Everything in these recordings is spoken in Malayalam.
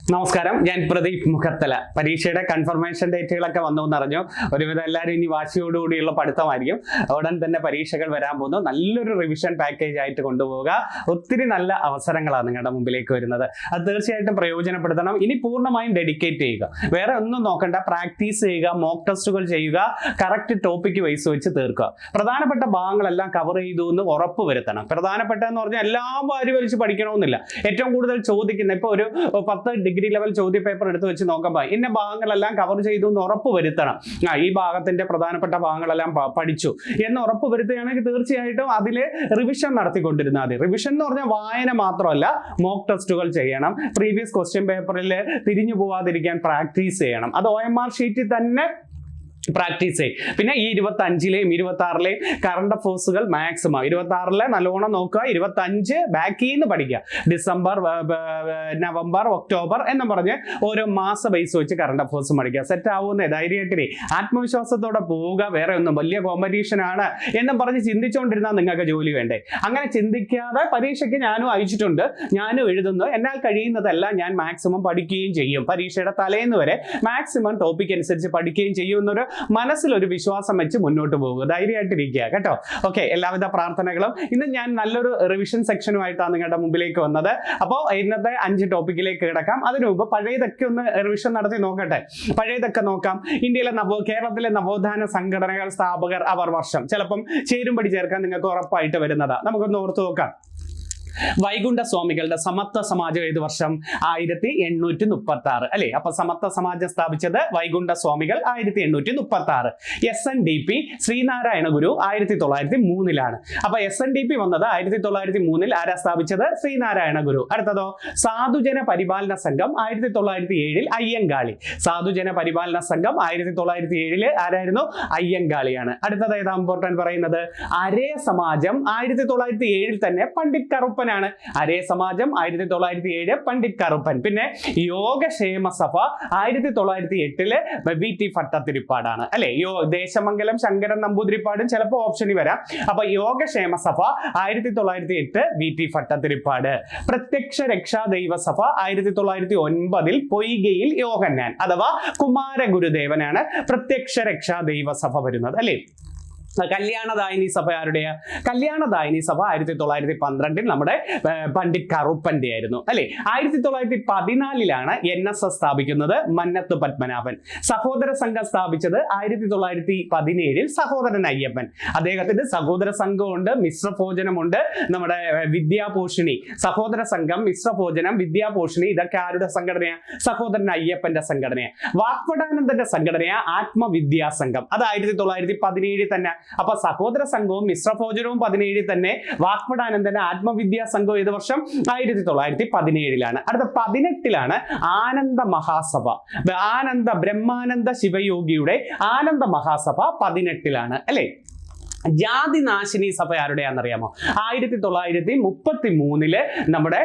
നമസ്കാരം, ഞാൻ പ്രദീപ് മുഖത്തല. പരീക്ഷയുടെ കൺഫർമേഷൻ ഡേറ്റുകളൊക്കെ വന്നു എന്നറിഞ്ഞു. ഒരുവിധം എല്ലാവരും ഇനി വാശിയോടുകൂടിയുള്ള പഠിത്തമായിരിക്കും. ഉടൻ തന്നെ പരീക്ഷകൾ വരാൻ പോകുന്നു. നല്ലൊരു റിവിഷൻ പാക്കേജ് ആയിട്ട് കൊണ്ടുപോവുക. ഒത്തിരി നല്ല അവസരങ്ങളാണ് നിങ്ങളുടെ മുമ്പിലേക്ക് വരുന്നത്. അത് തീർച്ചയായിട്ടും പ്രയോജനപ്പെടുത്തണം. ഇനി പൂർണ്ണമായും ഡെഡിക്കേറ്റ് ചെയ്യുക. വേറെ ഒന്നും നോക്കണ്ട. പ്രാക്ടീസ് ചെയ്യുക, മോക്ക് ടെസ്റ്റുകൾ ചെയ്യുക, കറക്റ്റ് ടോപ്പിക്ക് വൈസ് വെച്ച് തീർക്കുക. പ്രധാനപ്പെട്ട ഭാഗങ്ങളെല്ലാം കവർ ചെയ്തു എന്ന് ഉറപ്പ് വരുത്തണം. പ്രധാനപ്പെട്ട എന്ന് പറഞ്ഞാൽ എല്ലാം വാരി വലിച്ച് പഠിക്കണമെന്നില്ല. ഏറ്റവും കൂടുതൽ ചോദിക്കുന്ന ഇപ്പോൾ ഒരു 10 ഡിഗ്രി ലെവൽ ചോദ്യ പേപ്പർ എടുത്ത് വെച്ച് നോക്കുമ്പോൾ ഇന്ന ഭാഗങ്ങളെല്ലാം കവർ ചെയ്തു എന്ന് ഉറപ്പ് വരുത്തണം. ഈ ഭാഗത്തിന്റെ പ്രധാനപ്പെട്ട ഭാഗങ്ങളെല്ലാം പഠിച്ചു എന്ന് ഉറപ്പ് വരുത്തുകയാണെങ്കിൽ തീർച്ചയായിട്ടും അതിൽ റിവിഷൻ നടത്തിക്കൊണ്ടിരുന്നാൽ മതി. റിവിഷൻ എന്ന് പറഞ്ഞാൽ വായന മാത്രമല്ല, മോക്ക് ടെസ്റ്റുകൾ ചെയ്യണം. പ്രീവിയസ് ക്വസ്റ്റ്യൻ പേപ്പറിൽ തിരിഞ്ഞു പോവാതിരിക്കാൻ പ്രാക്ടീസ് ചെയ്യണം. അത് OMR ഷീറ്റിൽ തന്നെ പ്രാക്ടീസ് ചെയ്യും. പിന്നെ ഈ 25ലെയും 26ലെയും കറണ്ട് അഫേഴ്സുകൾ മാക്സിമം 26ലെ നല്ലോണം നോക്കുക, 25 ബാക്കിൽ നിന്ന് പഠിക്കുക. ഡിസംബർ, നവംബർ, ഒക്ടോബർ എന്ന് പറഞ്ഞ് ഓരോ മാസ ബേസ് വെച്ച് കറണ്ട് അഫേഴ്സ് പഠിക്കുക. സെറ്റ് ആവുന്ന ധൈര്യമായിട്ട് ആത്മവിശ്വാസത്തോടെ പോവുക. വേറെ ഒന്നും വലിയ കോമ്പറ്റീഷൻ ആണ് എന്നും പറഞ്ഞ് ചിന്തിച്ചുകൊണ്ടിരുന്നാൽ നിങ്ങൾക്ക് ജോലി വേണ്ടേ? അങ്ങനെ ചിന്തിക്കാതെ പരീക്ഷയ്ക്ക് ഞാനും അയച്ചിട്ടുണ്ട്, ഞാനും എഴുതുന്നു. എന്നാൽ കഴിയുന്നതെല്ലാം ഞാൻ മാക്സിമം പഠിക്കുകയും ചെയ്യും. പരീക്ഷയുടെ തലേന്ന് വരെ മാക്സിമം ടോപ്പിക് അനുസരിച്ച് പഠിക്കുകയും ചെയ്യുന്നൊരു മനസ്സിലൊരു വിശ്വാസം വെച്ച് മുന്നോട്ട് പോകുക. ധൈര്യമായിട്ടിരിക്കുക കേട്ടോ. ഓക്കെ, എല്ലാവിധ പ്രാർത്ഥനകളും. ഇന്ന് ഞാൻ നല്ലൊരു റിവിഷൻ സെക്ഷനുമായിട്ടാണ് നിങ്ങളുടെ മുമ്പിലേക്ക് വന്നത്. അപ്പോൾ ഇന്നത്തെ 5 ടോപ്പിക്കിലേക്ക് കിടക്കാം. അതിനു മുമ്പ് പഴയതൊക്കെ ഒന്ന് റിവിഷൻ നടത്തി നോക്കട്ടെ. പഴയതൊക്കെ നോക്കാം. കേരളത്തിലെ നവോത്ഥാന സംഘടനകൾ സ്ഥാപകർ അവർ വർഷം ചിലപ്പം ചേരുംപടി ചേർക്കാൻ നിങ്ങൾക്ക് ഉറപ്പായിട്ട് വരുന്നതാണ്. നമുക്കൊന്ന് ഓർത്ത് നോക്കാം. വൈകുണ്ഠ സ്വാമികളുടെ സമത്വ സമാജം ഏത് വർഷം? 1836 അല്ലെ? അപ്പൊ സമത്വ സമാജം സ്ഥാപിച്ചത് വൈകുണ്ഠ സ്വാമികൾ 1836. SNDP ശ്രീനാരായണ ഗുരു 1903 അപ്പൊ SNDP വന്നത് 1903 ആരാ സ്ഥാപിച്ചത്? ശ്രീനാരായണ ഗുരു. അടുത്തതോ സാധുജന പരിപാലന സംഘം 1907 അയ്യങ്കാളി. സാധുജന പരിപാലന സംഘം 1907 ആരായിരുന്നു? അയ്യങ്കാളിയാണ്. അടുത്തത് ഏതാ ഇമ്പോർട്ടന്റ് പറയുന്നത്? അരേ സമാജം 1907 തന്നെ പണ്ഡിറ്റ് കറുപ്പൻ. അരേ സമാജം 1907 പണ്ഡിറ്റ് കറുപ്പൻ. പിന്നെ യോഗക്ഷേമ സഭ 1908 VT ഭട്ടതിരിപ്പാടാണ് അല്ലെ? ദേശമംഗലം ശങ്കരൻ നമ്പൂതിരിപ്പാടും ചിലപ്പോൾ ഓപ്ഷനിൽ വരാം. അപ്പൊ യോഗക്ഷേമ സഭ 1908 VT ഭട്ടതിരിപ്പാട്. പ്രത്യക്ഷ രക്ഷാ ദൈവ സഭ 1909 പൊയ്കയിൽ യോഹന്നാൻ അഥവാ കുമാരഗുരുദേവനാണ് പ്രത്യക്ഷ രക്ഷാ ദൈവ സഭ വരുന്നത് അല്ലെ? കല്യാണദായിനി സഭ ആരുടെയാ? കല്യാണദായിനി സഭ 1912 നമ്മുടെ പണ്ഡിറ്റ് കറുപ്പന്റെ ആയിരുന്നു അല്ലെ? 1914 NSS സ്ഥാപിക്കുന്നത് മന്നത്ത് പത്മനാഭൻ. സഹോദര സംഘം സ്ഥാപിച്ചത് 1917 സഹോദരൻ അയ്യപ്പൻ. അദ്ദേഹത്തിന്റെ സഹോദര സംഘമുണ്ട്, മിശ്രഭോജനമുണ്ട്, നമ്മുടെ വിദ്യാപോഷിണി. സഹോദര സംഘം, മിശ്രഭോജനം, വിദ്യാപോഷിണി ഇതൊക്കെ ആരുടെ സംഘടനയാണ്? സഹോദരൻ അയ്യപ്പന്റെ സംഘടനയാണ്. വാഗ്ഭടാനന്ദന്റെ സംഘടനയാ ആത്മവിദ്യാ സംഘം. അത് 1917 തന്നെ. അപ്പൊ സഹോദര സംഘവും മിശ്രഭോജനവും 17 തന്നെ. വാഗ്ഭടാനന്ദന്റെ ആത്മവിദ്യാ സംഘം ഏത് വർഷം? 1917. അടുത്ത 18 ആനന്ദ മഹാസഭ. ബ്രഹ്മാനന്ദ ശിവയോഗിയുടെ ആനന്ദ മഹാസഭ 18 അല്ലെ? ജാതിനാശിനി സഭ ആരുടെയാണെന്നറിയാമോ? 1933 നമ്മുടെ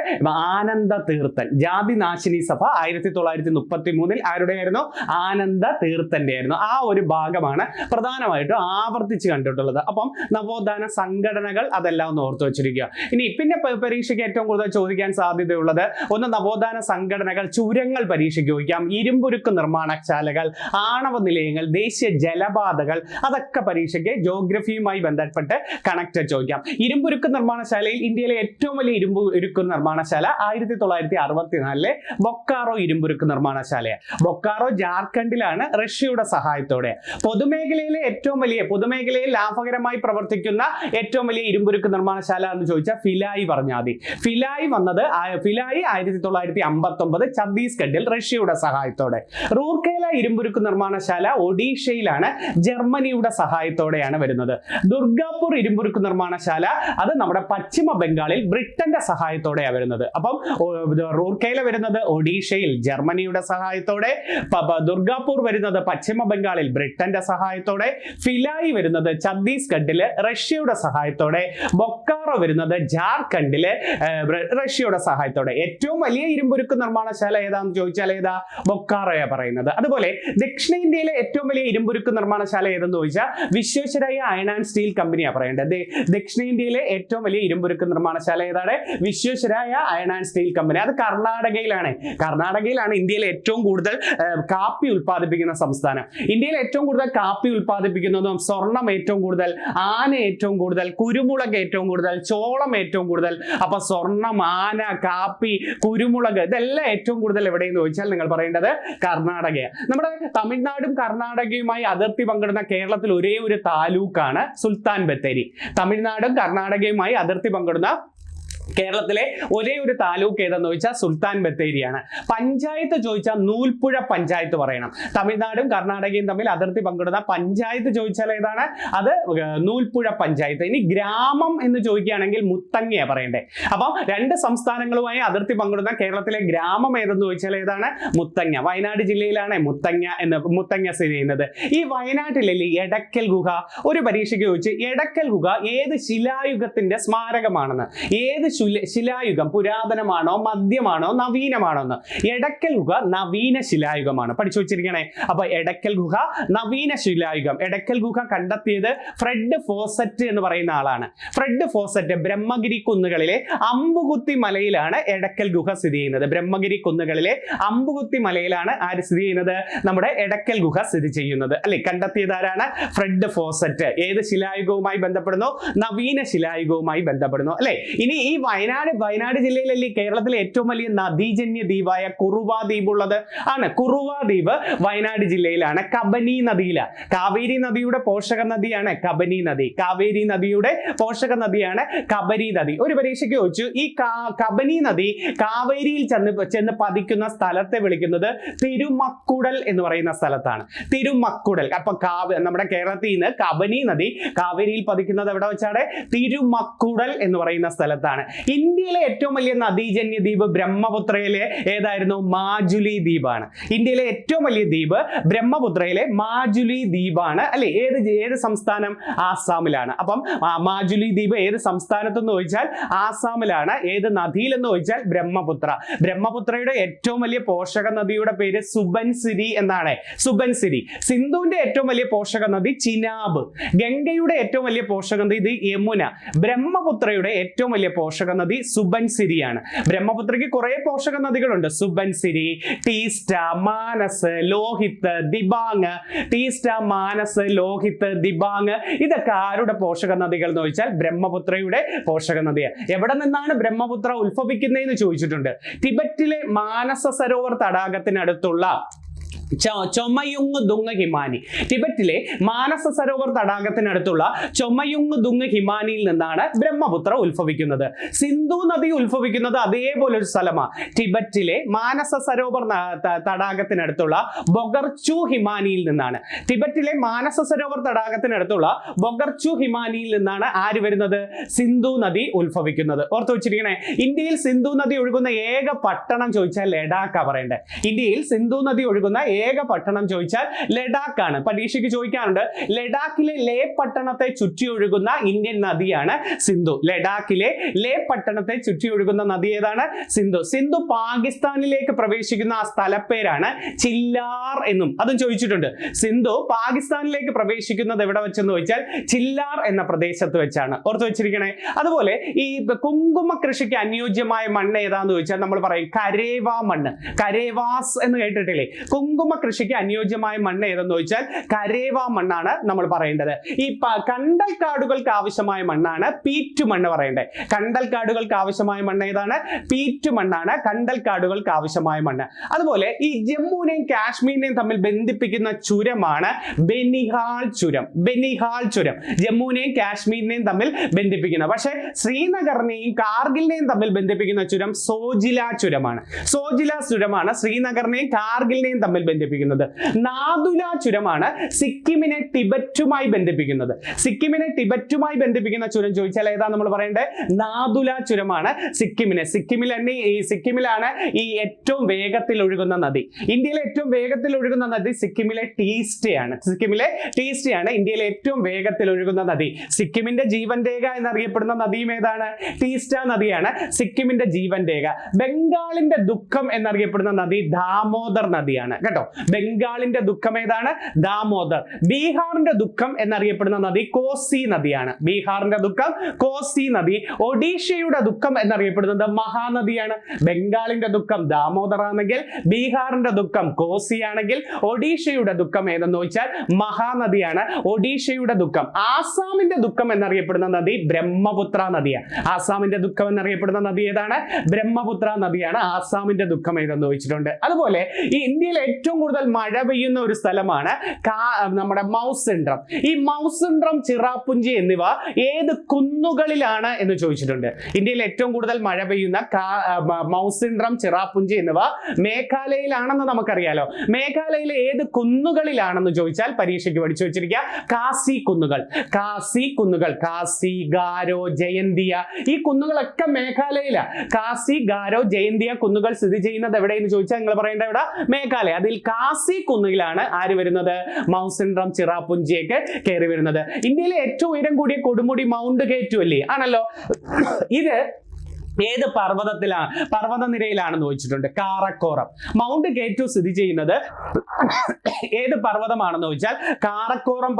ആനന്ദ തീർത്ഥൻ. ജാതിനാശിനി സഭ 1933 ആരുടെയായിരുന്നു? ആനന്ദ തീർത്ഥന്റെ ആയിരുന്നു. ആ ഒരു ഭാഗമാണ് പ്രധാനമായിട്ടും ആവർത്തിച്ച് കണ്ടിട്ടുള്ളത്. അപ്പം നവോത്ഥാന സംഘടനകൾ അതെല്ലാം ഒന്ന് ഓർത്തു വെച്ചിരിക്കുക. ഇനി പിന്നെ പരീക്ഷയ്ക്ക് ഏറ്റവും കൂടുതൽ ചോദിക്കാൻ സാധ്യതയുള്ളത് ഒന്ന് നവോത്ഥാന സംഘടനകൾ, ചുരങ്ങൾ പരീക്ഷയ്ക്ക് ചോദിക്കാം. ഇരുമ്പുരുക്ക് നിർമ്മാണശാലകൾ, ആണവ നിലയങ്ങൾ, ദേശീയ ജലപാതകൾ, അതൊക്കെ പരീക്ഷയ്ക്ക് ജോഗ്രഫിയും ബന്ധപ്പെട്ട് കണക്റ്റഡ് ചോദിക്കാം. ഇരുമ്പുരുക്ക് നിർമ്മാണശാലയിൽ ഇന്ത്യയിലെ ഏറ്റവും വലിയ ഇരുമ്പുരുക്ക് നിർമ്മാണശാല 1964 ബൊക്കാറോ ഇരുമ്പുരുക്ക് നിർമ്മാണശാലയാണ്. ബൊക്കാറോ ജാർഖണ്ഡിലാണ്, റഷ്യയുടെ സഹായത്തോടെ. പൊതുമേഖലയിൽ ലാഭകരമായി പ്രവർത്തിക്കുന്ന ഏറ്റവും വലിയ ഇരുമ്പുരുക്ക് നിർമ്മാണശാല എന്ന് ചോദിച്ചാൽ ഫിലായി പറഞ്ഞാൽ മതി. ഫിലായി 1959 ഛത്തീസ്ഗഡിൽ റഷ്യയുടെ സഹായത്തോടെ. റൂർക്കേല ഇരുമ്പുരുക്ക് നിർമ്മാണശാല ഒഡീഷയിലാണ്, ജർമ്മനിയുടെ സഹായത്തോടെയാണ് വരുന്നത്. ദുർഗാപൂർ ഇരുമ്പുരുക്ക് നിർമ്മാണശാല അത് നമ്മുടെ പശ്ചിമ ബംഗാളിൽ ബ്രിട്ടന്റെ സഹായത്തോടെയാണ് വരുന്നത്. അപ്പം റൂർക്കേല വരുന്നത് ഒഡീഷയിൽ ജർമ്മനിയുടെ സഹായത്തോടെ, ദുർഗാപൂർ വരുന്നത് പശ്ചിമ ബംഗാളിൽ ബ്രിട്ടന്റെ സഹായത്തോടെ, ഫിലായി വരുന്നത് ഛത്തീസ്ഗഡില് റഷ്യയുടെ സഹായത്തോടെ, ബൊക്കാറോ വരുന്നത് ജാർഖണ്ഡില് റഷ്യയുടെ സഹായത്തോടെ. ഏറ്റവും വലിയ ഇരുമ്പുരുക്ക് നിർമ്മാണശാല ഏതാന്ന് ചോദിച്ചാൽ ഏതാ? ബൊക്കാറോയാ പറയുന്നത്. അതുപോലെ ദക്ഷിണേന്ത്യയിലെ ഏറ്റവും വലിയ ഇരുമ്പുരുക്ക് നിർമ്മാണശാല ഏതെന്ന് ചോദിച്ചാൽ വിശ്വേശ്വരയ്യ അയൺ ആൻഡ് സ്റ്റീൽ കമ്പനിയാണ് പറയേണ്ടത്. ദക്ഷിണേന്ത്യയിലെ ഏറ്റവും വലിയ ഇരുമ്പുരുക്ക് നിർമ്മാണശാല ഏതാണ്? Visvesvaraya iron and steel company. അത് കർണാടകയിലാണ്. ഇന്ത്യയിലെ ഏറ്റവും കൂടുതൽ കാപ്പി ഉൽപ്പാദിപ്പിക്കുന്ന സംസ്ഥാനം. ഇന്ത്യയിൽ ഏറ്റവും കൂടുതൽ കാപ്പി ഉൽപ്പാദിപ്പിക്കുന്നതും സ്വർണം ഏറ്റവും കൂടുതൽ, ആന ഏറ്റവും കൂടുതൽ, കുരുമുളക് ഏറ്റവും കൂടുതൽ, ചോളം ഏറ്റവും കൂടുതൽ. അപ്പൊ സ്വർണം, ആന, കാപ്പി, കുരുമുളക് ഇതെല്ലാം ഏറ്റവും കൂടുതൽ എവിടെയെന്ന് ചോദിച്ചാൽ നിങ്ങൾ പറയേണ്ടത് കർണാടകയാണ്. നമ്മുടെ തമിഴ്നാടും കർണാടകയുമായി അതിർത്തി പങ്കിടുന്ന കേരളത്തിൽ ഒരേ ഒരു താലൂക്കാണ് സുൽത്താൻ ബത്തേരി. തമിഴ്നാടും കർണാടകയുമായി അതിർത്തി പങ്കിടുന്ന കേരളത്തിലെ ഒരേ ഒരു താലൂക്ക് ഏതെന്ന് ചോദിച്ചാൽ സുൽത്താൻ ബത്തേരിയാണ്. പഞ്ചായത്ത് ചോദിച്ചാൽ നൂൽപ്പുഴ പഞ്ചായത്ത് പറയണം. തമിഴ്നാടും കർണാടകയും തമ്മിൽ അതിർത്തി പങ്കിടുന്ന പഞ്ചായത്ത് ചോദിച്ചാൽ ഏതാണ്? അത് നൂൽപ്പുഴ പഞ്ചായത്ത്. ഇനി ഗ്രാമം എന്ന് ചോദിക്കുകയാണെങ്കിൽ മുത്തങ്ങയാണ് പറയണ്ടേ. അപ്പം രണ്ട് സംസ്ഥാനങ്ങളുമായി അതിർത്തി പങ്കിടുന്ന കേരളത്തിലെ ഗ്രാമം ഏതെന്ന് ചോദിച്ചാൽ ഏതാണ്? മുത്തങ്ങ. വയനാട് ജില്ലയിലാണ് മുത്തങ്ങ സ്ഥിതി ചെയ്യുന്നത്. ഈ വയനാട്ടിലെ എടക്കൽ ഗുഹ ഒരു പരീക്ഷയ്ക്ക് ചോദിച്ച് എടക്കൽ ഗുഹ ഏത് ശിലായുഗത്തിന്റെ സ്മാരകമാണെന്ന്. ഏത് ശിലായുഗം? പുരാതനമാണോ, മധ്യമാണോ, നവീനമാണോ എന്ന്. എടക്കൽ ഗുഹ നവീന ശിലായുഗമാണ്. പഠിച്ചു വെച്ചിരിക്കണേ. അപ്പൊ എടക്കൽ ഗുഹ നവീന ശിലായുഗം. എടക്കൽ ഗുഹ കണ്ടെത്തിയത് ഫ്രെഡ് ഫോസറ്റ് എന്ന് പറയുന്ന ആളാണ്. ഫ്രെഡ് ഫോസറ്റ് ബ്രഹ്മഗിരി കുന്നുകളിലെ അമ്പുകുത്തി മലയിലാണ് എടക്കൽ ഗുഹ സ്ഥിതി ചെയ്യുന്നത്. ബ്രഹ്മഗിരി കുന്നുകളിലെ അമ്പുകുത്തി മലയിലാണ് ആര് സ്ഥിതി ചെയ്യുന്നത്? നമ്മുടെ എടക്കൽ ഗുഹ സ്ഥിതി ചെയ്യുന്നത് അല്ലെ. കണ്ടെത്തിയത് ആരാണ്? Fred faucet. ഏത് ശിലായുഗവുമായി ബന്ധപ്പെടുന്നു? നവീന ശിലായുഗവുമായി ബന്ധപ്പെടുന്നു അല്ലെ. ഇനി ഈ വയനാട് ജില്ലയിലല്ലേ കേരളത്തിലെ ഏറ്റവും വലിയ നദീജന്യ ദ്വീപായ കുറുവ ദ്വീപ് ഉള്ളത്? ആണ്. കുറുവ ദ്വീപ് വയനാട് ജില്ലയിലാണ്. കബനി നദിയിലാണ്. കാവേരി നദിയുടെ പോഷക നദിയാണ് കബനി നദി. കാവേരി നദിയുടെ പോഷക നദിയാണ് കബനി നദി. ഒരു പരീക്ഷയ്ക്ക് ചോദിച്ചു ഈ കബനി നദി കാവേരിയിൽ ചെന്ന് പതിക്കുന്ന സ്ഥലത്തെ വിളിക്കുന്നത് തിരുമക്കുടൽ എന്ന് പറയുന്ന സ്ഥലത്താണ്. തിരുമക്കുടൽ. അപ്പൊ നമ്മുടെ കേരളത്തിൽ നിന്ന് കബനി നദി കാവേരിയിൽ പതിക്കുന്നത് എവിടെ വെച്ചാണ്? തിരുമക്കുടൽ എന്ന് പറയുന്ന സ്ഥലത്താണ്. ഇന്ത്യയിലെ ഏറ്റവും വലിയ നദീജന്യ ദ്വീപ് ബ്രഹ്മപുത്രയിലെ ഏതായിരുന്നു? മാജുലി ദ്വീപാണ്. ഇന്ത്യയിലെ ഏറ്റവും വലിയ ദ്വീപ് ബ്രഹ്മപുത്രയിലെ മാജുലി ദ്വീപാണ് അല്ലെ. ഏത് സംസ്ഥാനം? ആസാമിലാണ്. അപ്പം മാജുലി ദ്വീപ് ഏത് സംസ്ഥാനത്തെന്ന് ചോദിച്ചാൽ ആസാമിലാണ്. ഏത് നദിയിലെന്ന് ചോദിച്ചാൽ ബ്രഹ്മപുത്ര. ബ്രഹ്മപുത്രയുടെ ഏറ്റവും വലിയ പോഷക നദിയുടെ പേര് സുബൻസിരി എന്നാണ്. സുബൻസിരി. സിന്ധുവിന്റെ ഏറ്റവും വലിയ പോഷക നദി ചിനാബ്. ഗംഗയുടെ ഏറ്റവും വലിയ പോഷക നദി യമുന. ബ്രഹ്മപുത്രയുടെ ഏറ്റവും വലിയ പോഷക നദി സുബൻസിരിയാണ്. ബ്രഹ്മപുത്രയ്ക്ക് കുറെ പോഷക നദികളുണ്ട്. സുബൻസിരി, ടീസ്റ്റ, മാനസ്, ലോഹിത്, ദിബാങ്. ടീസ്റ്റ, മാനസ്, ലോഹിത്, ദിബാങ് ഇതൊക്കെ ആരുടെ പോഷക നദികൾ എന്ന് ചോദിച്ചാൽ ബ്രഹ്മപുത്രയുടെ പോഷക നദിയാണ്. എവിടെ നിന്നാണ് ബ്രഹ്മപുത്ര ഉത്ഭവിക്കുന്നതെന്ന് ചോദിച്ചിട്ടുണ്ട്. ടിബറ്റിലെ മാനസ സരോവർ തടാകത്തിനടുത്തുള്ള ചൊമയുങ് ദുങ് ഹിമാനി. ടിബറ്റിലെ മാനസ സരോവർ തടാകത്തിനടുത്തുള്ള ചൊമയുങ് ദുങ് ഹിമാനിയിൽ നിന്നാണ് ബ്രഹ്മപുത്ര ഉത്ഭവിക്കുന്നത്. സിന്ധു നദി ഉത്ഭവിക്കുന്നത് അതേപോലെ ഒരു സ്ഥലമാണ്. ടിബറ്റിലെ മാനസ സരോവർ തടാകത്തിനടുത്തുള്ള ബൊഗർച്ചു ഹിമാനിയിൽ നിന്നാണ്. ടിബറ്റിലെ മാനസ സരോവർ തടാകത്തിനടുത്തുള്ള ബൊഗർച്ചു ഹിമാനിയിൽ നിന്നാണ് ആര് വരുന്നത്? സിന്ധു നദി ഉത്ഭവിക്കുന്നത്. ഓർത്തു വെച്ചിരിക്കണേ. ഇന്ത്യയിൽ സിന്ധു നദി ഒഴുകുന്ന ഏക പട്ടണം ചോദിച്ചാൽ ലഡാക്കാ പറയണ്ടേ. ഇന്ത്യയിൽ സിന്ധു നദി ഒഴുകുന്ന ഏക പട്ടണം ചോദിച്ചാൽ ലഡാക്ക് ആണ്. പരീക്ഷയ്ക്ക് ചോദിക്കാറുണ്ട് ലഡാക്കിലെ ലേ പട്ടണത്തെ ചുറ്റി ഒഴുകുന്ന ഇന്ത്യൻ നദിയാണ് സിന്ധു. ലഡാക്കിലെ ലേ പട്ടണത്തെ ചുറ്റി ഒഴുകുന്ന നദി ഏതാണ്? സിന്ധു. സിന്ധു പാകിസ്ഥാനിലേക്ക് പ്രവേശിക്കുന്ന ആ സ്ഥലപ്പേരാണ് ചില്ലാർ എന്നും അതും ചോദിച്ചിട്ടുണ്ട്. സിന്ധു പാകിസ്ഥാനിലേക്ക് പ്രവേശിക്കുന്നത് എവിടെ വെച്ചെന്ന് ചോദിച്ചാൽ ചില്ലാർ എന്ന പ്രദേശത്ത് വെച്ചാണ്. ഓർത്തു വെച്ചിരിക്കണേ. അതുപോലെ ഈ കുങ്കുമ കൃഷിക്ക് അനുയോജ്യമായ മണ്ണ് ഏതാന്ന് ചോദിച്ചാൽ നമ്മൾ പറയും കരേവ മണ്ണ്. കരേവാസ് എന്ന് കേട്ടിട്ടില്ലേ? കുങ്കുമ കൃഷിക്ക് അനുയോജ്യമായ മണ്ണ് ഏതെന്ന് ചോദിച്ചാൽ കരേവ മണ്ണാണ് നമ്മൾ പറയേണ്ടത്. ഈ കണ്ടൽക്കാടുകൾക്ക് ആവശ്യമായ മണ്ണാണ് പീറ്റു മണ്ണ് പറയേണ്ടത്. കണ്ടൽക്കാടുകൾക്ക് ആവശ്യമായ മണ്ണ് ഏതാണ്? പീറ്റു മണ്ണാണ് കണ്ടൽക്കാടുകൾക്ക് ആവശ്യമായ മണ്ണ്. അതുപോലെ ഈ ജമ്മുവിനെയും കാശ്മീരിനെയും തമ്മിൽ ബന്ധിപ്പിക്കുന്ന ചുരമാണ് ബനിഹാൾ ചുരം. ബനിഹാൾ ചുരം ജമ്മുവിനെയും കാശ്മീരിനെയും തമ്മിൽ ബന്ധിപ്പിക്കുന്ന. പക്ഷെ ശ്രീനഗറിനെയും കാർഗിലിനെയും തമ്മിൽ ബന്ധിപ്പിക്കുന്ന ചുരം സോജില ചുരമാണ്. സോജില ചുരമാണ് ശ്രീനഗറിനെയും കാർഗിലിനെയും തമ്മിൽ ബന്ധിപ്പിക്കുന്നത്. നാദുല ചുരമാണ് സിക്കിമിനെ ടിബറ്റുമായി ബന്ധിപ്പിക്കുന്നത്. സിക്കിമിനെ ടിബറ്റുമായി ബന്ധിപ്പിക്കുന്ന ചുരം ചോദിച്ചാൽ ഏതാ നമ്മൾ പറയേണ്ടത്? നാദുല ചുരമാണ് സിക്കിമിലാണ് ഈ ഏറ്റവും വേഗത്തിൽ ഒഴുകുന്ന നദി. ഇന്ത്യയിലെ ഏറ്റവും വേഗത്തിൽ ഒഴുകുന്ന നദി സിക്കിമിലെ ടീസ്റ്റയാണ്. ഇന്ത്യയിലെ ഏറ്റവും വേഗത്തിൽ ഒഴുകുന്ന നദി. സിക്കിമിന്റെ ജീവൻ രേഖ എന്നറിയപ്പെടുന്ന നദിയും ഏതാണ്? ടീസ്റ്റ നദിയാണ് സിക്കിമിന്റെ ജീവൻ രേഖ. ബംഗാളിന്റെ ദുഃഖം എന്നറിയപ്പെടുന്ന നദി ദാമോദർ നദിയാണ് കേട്ടോ. ബംഗാളിന്റെ ദുഃഖം ഏതാണ്? ദാമോദർ. ബീഹാറിന്റെ ദുഃഖം എന്നറിയപ്പെടുന്ന നദി കോസി നദിയാണ്. ബീഹാറിന്റെ ദുഃഖം കോസി നദി. ഒഡീഷയുടെ ദുഃഖം എന്നറിയപ്പെടുന്നത് മഹാനദിയാണ്. ബംഗാളിന്റെ ദുഃഖം ദാമോദർ ആണെങ്കിൽ, ബീഹാറിന്റെ ദുഃഖം കോസി ആണെങ്കിൽ, ഒഡീഷയുടെ ദുഃഖം ഏതെന്ന് ചോദിച്ചാൽ മഹാനദിയാണ്. ഒഡീഷയുടെ ദുഃഖം. ആസാമിന്റെ ദുഃഖം എന്നറിയപ്പെടുന്ന നദി ബ്രഹ്മപുത്ര നദിയാണ്. ആസാമിന്റെ ദുഃഖം എന്നറിയപ്പെടുന്ന നദി ഏതാണ്? ബ്രഹ്മപുത്ര നദിയാണ്. ആസാമിന്റെ ദുഃഖം ഏതെന്ന് ചോദിച്ചിട്ടുണ്ട്. അതുപോലെ ഈ ഇന്ത്യയിൽ ഏറ്റവും കൂടുതൽ മഴ പെയ്യുന്ന ഒരു സ്ഥലമാണ് നമ്മുടെ മൗസിൻഡ്രം. ഈ മൗസിൻഡ്രം, ചിറാപുഞ്ചി എന്നിവ ഏത് കുന്നുകളിലാണ് എന്ന് ചോദിച്ചിട്ടുണ്ട്. ഇന്ത്യയിൽ ഏറ്റവും കൂടുതൽ മഴ പെയ്യുന്ന മൗസിൻഡ്രം, ചിറാപുഞ്ചി എന്നിവ മേഘാലയയിലാണെന്ന് നമുക്കറിയാലോ. മേഘാലയയിലെ ഏത് കുന്നുകളിലാണെന്ന് ചോദിച്ചാൽ പരീക്ഷയ്ക്ക് പഠിച്ചു വെച്ചിരിക്കുക കാസി കുന്നുകൾ. കാസി കുന്നുകൾ, കാസി, ഗാരോ, ജയന്തിയ, ഈ കുന്നുകളൊക്കെ മേഘാലയയിലാണ്. കാസി, ഗാരോ, ജയന്തിയ കുന്നുകൾ സ്ഥിതി ചെയ്യുന്നത് എവിടെയെന്ന് ചോദിച്ചാൽ നിങ്ങൾ പറയേണ്ട എവിടെ? മേഘാലയ. അതിൽ കാസി കുന്നുകളാണ് ആര് വരുന്നത്? മൗസിൻഡ്രം, ചിറാപുഞ്ചിയൊക്കെ കയറി വരുന്നത്. ഇന്ത്യയിലെ ഏറ്റവും ഉയരം കൂടിയ കൊടുമുടി മൗണ്ട് കെ2 അല്ലേ? ആണല്ലോ. ഇത് ഏത് പർവ്വതനിരയിലാണെന്ന് ചോദിച്ചിട്ടുണ്ട്. കാറക്കോറം. മൗണ്ട് കെ2 സ്ഥിതി ചെയ്യുന്നത് ഏത് പർവ്വതമാണെന്ന് ചോദിച്ചാൽ കാറക്കോറം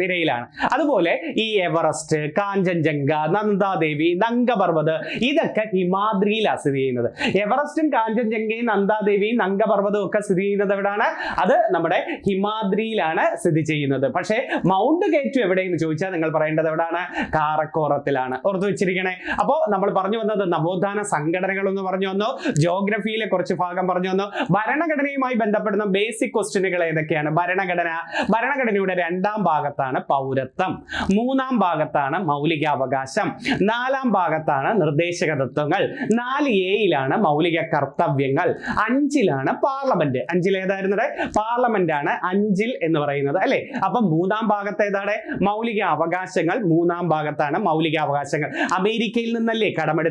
നിരയിലാണ്. അതുപോലെ ഈ എവറസ്റ്റ്, കാഞ്ചൻജംഗ, നന്ദാദേവി, നംഗപർവ്വത് ഇതൊക്കെ ഹിമാദ്രിയിലാണ് സ്ഥിതി ചെയ്യുന്നത്. എവറസ്റ്റും കാഞ്ചൻജംഗയും നന്ദാദേവിയും നംഗപർവ്വതവും ഒക്കെ സ്ഥിതി ചെയ്യുന്നത് എവിടെയാണ്? അത് നമ്മുടെ ഹിമാദ്രിയിലാണ് സ്ഥിതി ചെയ്യുന്നത്. പക്ഷേ മൗണ്ട് കെ2 എവിടെയെന്ന് ചോദിച്ചാൽ നിങ്ങൾ പറയേണ്ടത് എവിടെയാണ്? കാറക്കോറത്തിലാണ്. ഓർത്തു വെച്ചിരിക്കണേ. അപ്പോൾ നമ്മൾ പറഞ്ഞു വന്നത് നവോത്ഥാന സംഘടനകൾ എന്ന് പറഞ്ഞു വന്നു, ജിയോഗ്രഫിയിലെ കുറച്ച് ഭാഗം പറഞ്ഞു വന്നു. ഭരണഘടനയുമായി ബന്ധപ്പെടുന്ന ബേസിക് ക്വസ്റ്റ്യനുകൾ ഏതൊക്കെയാണ്? ഭരണഘടനയുടെ 2ാം ഭാഗത്താണ് പൗരത്വം, 3ാം ഭാഗത്താണ് മൗലികാവകാശം, 4ാം ഭാഗത്താണ് നിർദ്ദേശക തത്വങ്ങൾ, 4A മൗലിക കർത്തവ്യങ്ങൾ, 5ലാണ് പാർലമെന്റ്. 5ൽ ഏതായിരുന്നത്? പാർലമെന്റ് ആണ് 5ൽ എന്ന് പറയുന്നത് അല്ലെ. അപ്പൊ 3ാം ഭാഗത്ത് ഏതാണ്? മൗലിക അവകാശങ്ങൾ. 3ാം ഭാഗത്താണ് മൗലിക അവകാശങ്ങൾ. അമേരിക്കയിൽ നിന്നല്ലേ കടമെടുത്തത്?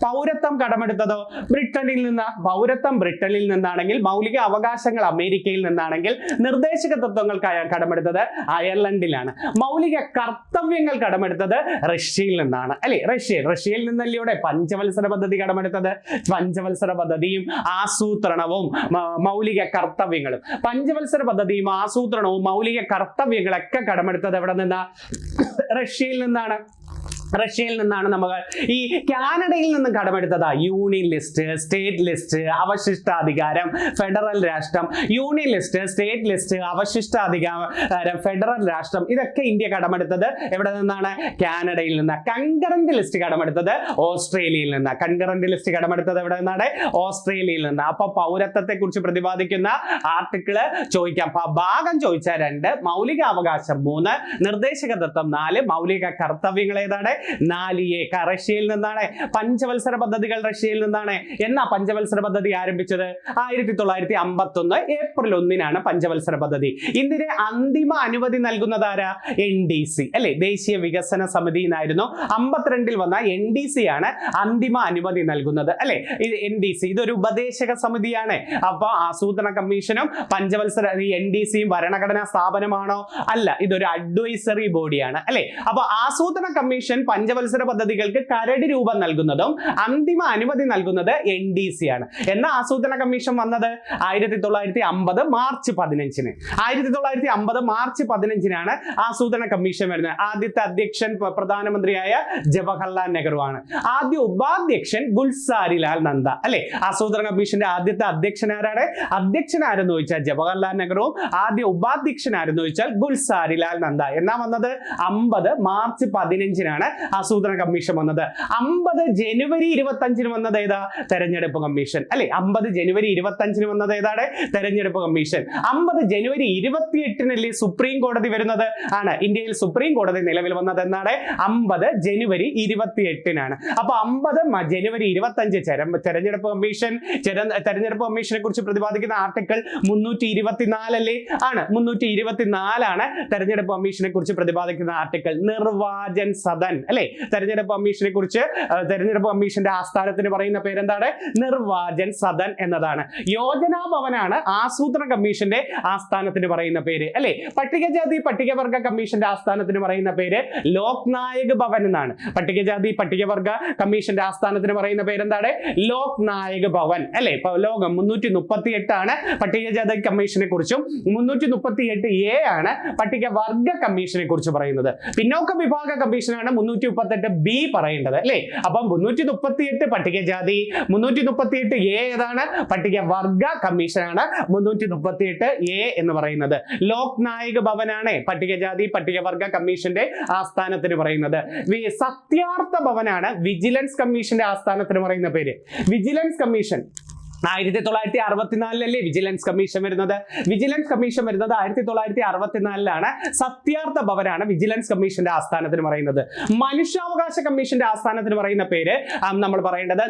പൗരത്വം കടമെടുത്തതോ ബ്രിട്ടനിൽ നിന്ന്? പൗരത്വം ബ്രിട്ടനിൽ നിന്നാണെങ്കിൽ മൗലിക അവകാശങ്ങൾ അമേരിക്കയിൽ നിന്നാണെങ്കിൽ നിർദ്ദേശക തത്വങ്ങൾ കടമെടുത്തത് അയർലൻഡിലാണ്. മൗലിക കർത്തവ്യങ്ങൾ കടമെടുത്തത് റഷ്യയിൽ നിന്നാണ് അല്ലെ. റഷ്യയിൽ നിന്നല്ലേ ഇവിടെ പഞ്ചവത്സര പദ്ധതി കടമെടുത്തത്. പഞ്ചവത്സര പദ്ധതിയും ആസൂത്രണവും മൗലിക കർത്തവ്യങ്ങളും, പഞ്ചവത്സര പദ്ധതിയും ആസൂത്രണവും മൗലിക കർത്തവ്യങ്ങളൊക്കെ കടമെടുത്തത് എവിടെ നിന്നാ? റഷ്യയിൽ നിന്നാണ്. നമ്മൾ ഈ കാനഡയിൽ നിന്ന് കടമെടുത്തതാ യൂണിയൻ ലിസ്റ്റ്, സ്റ്റേറ്റ് ലിസ്റ്റ്, അവശിഷ്ടാധികാരം, ഫെഡറൽ രാഷ്ട്രം. യൂണിയൻ ലിസ്റ്റ്, സ്റ്റേറ്റ് ലിസ്റ്റ്, അവശിഷ്ടാധികാരം, ഫെഡറൽ രാഷ്ട്രം ഇതൊക്കെ ഇന്ത്യ കടമെടുത്തത് എവിടെ നിന്നാണ്? കാനഡയിൽ നിന്ന്. കൺകറന്റ് ലിസ്റ്റ് കടമെടുത്തത് ഓസ്ട്രേലിയയിൽ നിന്ന്. കൺകറന്റ് ലിസ്റ്റ് കടമെടുത്തത് എവിടെ നിന്നാണ്? ഓസ്ട്രേലിയയിൽ നിന്ന്. അപ്പൊ പൗരത്വത്തെ കുറിച്ച് പ്രതിപാദിക്കുന്ന ആർട്ടിക്കിള് ചോദിക്കാം. ഭാഗം ചോദിച്ചാൽ 2, മൗലിക അവകാശം 3, നിർദ്ദേശക തത്വം 4, മൗലിക കർത്തവ്യങ്ങൾ ഏതാണ്? 4A. റഷ്യയിൽ നിന്നാണ്. പഞ്ചവത്സര പദ്ധതികൾ റഷ്യയിൽ നിന്നാണ്. എന്നാ പഞ്ചവത്സര പദ്ധതി ആരംഭിച്ചത്? 1951 ഏപ്രിൽ 1-നാണ് പഞ്ചവത്സര പദ്ധതി. ഇതിന് അന്തിമ അനുമതി നൽകുന്നത് ആരാ? NDC അല്ലെ, ദേശീയ വികസന സമിതി എന്നായിരുന്നു. 52-ൽ വന്ന NDC ആണ് അന്തിമ അനുമതി നൽകുന്നത് അല്ലെ. NDC ഇതൊരു ഉപദേശക സമിതിയാണ്. അപ്പൊ ആസൂത്രണ കമ്മീഷനും പഞ്ചവത്സര NDCയും ഭരണഘടനാ സ്ഥാപനമാണോ? അല്ല, ഇതൊരു അഡ്വൈസറി ബോഡിയാണ് അല്ലെ. അപ്പൊ ആസൂത്രണ കമ്മീഷൻ പഞ്ചവത്സര പദ്ധതികൾക്ക് കരട് രൂപം നൽകുന്നതും അന്തിമ അനുമതി നൽകുന്നത് NDC ആണ്. എന്നാ ആസൂത്രണ കമ്മീഷൻ വന്നത്? 1950 മാർച്ച് 15-ന്. 1950 മാർച്ച് 15-നാണ് ആസൂത്രണ കമ്മീഷൻ വരുന്നത്. ആദ്യത്തെ അധ്യക്ഷൻ പ്രധാനമന്ത്രിയായ ജവഹർലാൽ നെഹ്റു ആണ്. ആദ്യ ഉപാധ്യക്ഷൻ ഗുൽസാരിലാൽ നന്ദ അല്ലെ. ആസൂത്രണ കമ്മീഷന്റെ ആദ്യത്തെ അധ്യക്ഷൻ ആരാണ്? അധ്യക്ഷൻ ആരെന്ന് ചോദിച്ചാൽ ജവഹർലാൽ നെഹ്റുവും ആദ്യ ഉപാധ്യക്ഷൻ ആരെന്ന് ചോദിച്ചാൽ ഗുൽസാരിലാൽ നന്ദ. എന്നാ വന്നത്? 50 മാർച്ച് 15-നാണ് ആസൂത്രണ കമ്മീഷൻ വന്നത്. 50 ജനുവരി 25-ന് വന്നത് ഏതാ? തെരഞ്ഞെടുപ്പ് കമ്മീഷൻ അല്ലെ. 50 ജനുവരി 25-ന് വന്നത് ഏതാണ്? തെരഞ്ഞെടുപ്പ് കമ്മീഷൻ. 50 ജനുവരി 28-നല്ലേ സുപ്രീം കോടതി വരുന്നത്? ആണ്. ഇന്ത്യയിൽ സുപ്രീം കോടതി നിലവിൽ വന്നത് എന്നാണ്? 50 ജനുവരി 28-നാണ്. അപ്പൊ 50 ജനുവരി 25 തെരഞ്ഞെടുപ്പ് കമ്മീഷനെ കുറിച്ച് പ്രതിപാദിക്കുന്ന ആർട്ടിക്കിൾ 324 അല്ലേ? ആണ്. 324 തെരഞ്ഞെടുപ്പ് കമ്മീഷനെ കുറിച്ച് പ്രതിപാദിക്കുന്ന ആർട്ടിക്കിൾ. നിർവാചൻ സദൻ അല്ലെ. തെരഞ്ഞെടുപ്പ് കമ്മീഷനെ കുറിച്ച് തെരഞ്ഞെടുപ്പ് കമ്മീഷന്റെ ആസ്ഥാനത്തിന് പറയുന്ന പേരെന്താണ്? നിർവാചൻ സദൻ എന്നതാണ്. യോജനാ ഭവനാണ് ആസൂത്രണ കമ്മീഷന്റെ ആസ്ഥാനത്തിന് പറയുന്ന പേര് അല്ലെ. പട്ടികജാതി പട്ടികവർഗ കമ്മീഷന്റെ ആസ്ഥാനത്തിന് പറയുന്ന പേര് ലോക് നായക് ഭവൻ എന്നാണ്. പട്ടികജാതി പട്ടികവർഗ കമ്മീഷന്റെ ആസ്ഥാനത്തിന് പറയുന്ന പേരെന്താണ്? ലോക് നായക് ഭവൻ അല്ലെ. ഇപ്പൊ ലോകം 338 ആണ് പട്ടികജാതി കമ്മീഷനെ കുറിച്ചും 338A ആണ് പട്ടികവർഗ കമ്മീഷനെ കുറിച്ച് പറയുന്നത്. പിന്നോക്ക വിഭാഗ കമ്മീഷനാണ് 338B പറയേണ്ടത് അല്ലെ. അപ്പം 338 പട്ടികജാതി, 338A ഏതാണ്? പട്ടികവർഗ കമ്മീഷനാണ് 338A എന്ന് പറയുന്നത്. ലോക് നായക് ഭവനാണ് പട്ടികജാതി പട്ടികവർഗ കമ്മീഷന്റെ ആസ്ഥാനത്തിന് പറയുന്നത്. സത്യാർത്ഥ ഭവനാണ് വിജിലൻസ് കമ്മീഷന്റെ ആസ്ഥാനത്തിന് പറയുന്ന പേര്. വിജിലൻസ് കമ്മീഷൻ 1964 വിജിലൻസ് കമ്മീഷൻ വരുന്നത്. വിജിലൻസ് കമ്മീഷൻ വരുന്നത് 1964 സത്യാർത്ഥ ഭവനാണ് വിജിലൻസ് കമ്മീഷന്റെ ആസ്ഥാനത്തിന് പറയുന്നത്. മനുഷ്യാവകാശ കമ്മീഷന്റെ ആസ്ഥാനത്തിന് പറയുന്ന പേര് നമ്മൾ പറയേണ്ടത്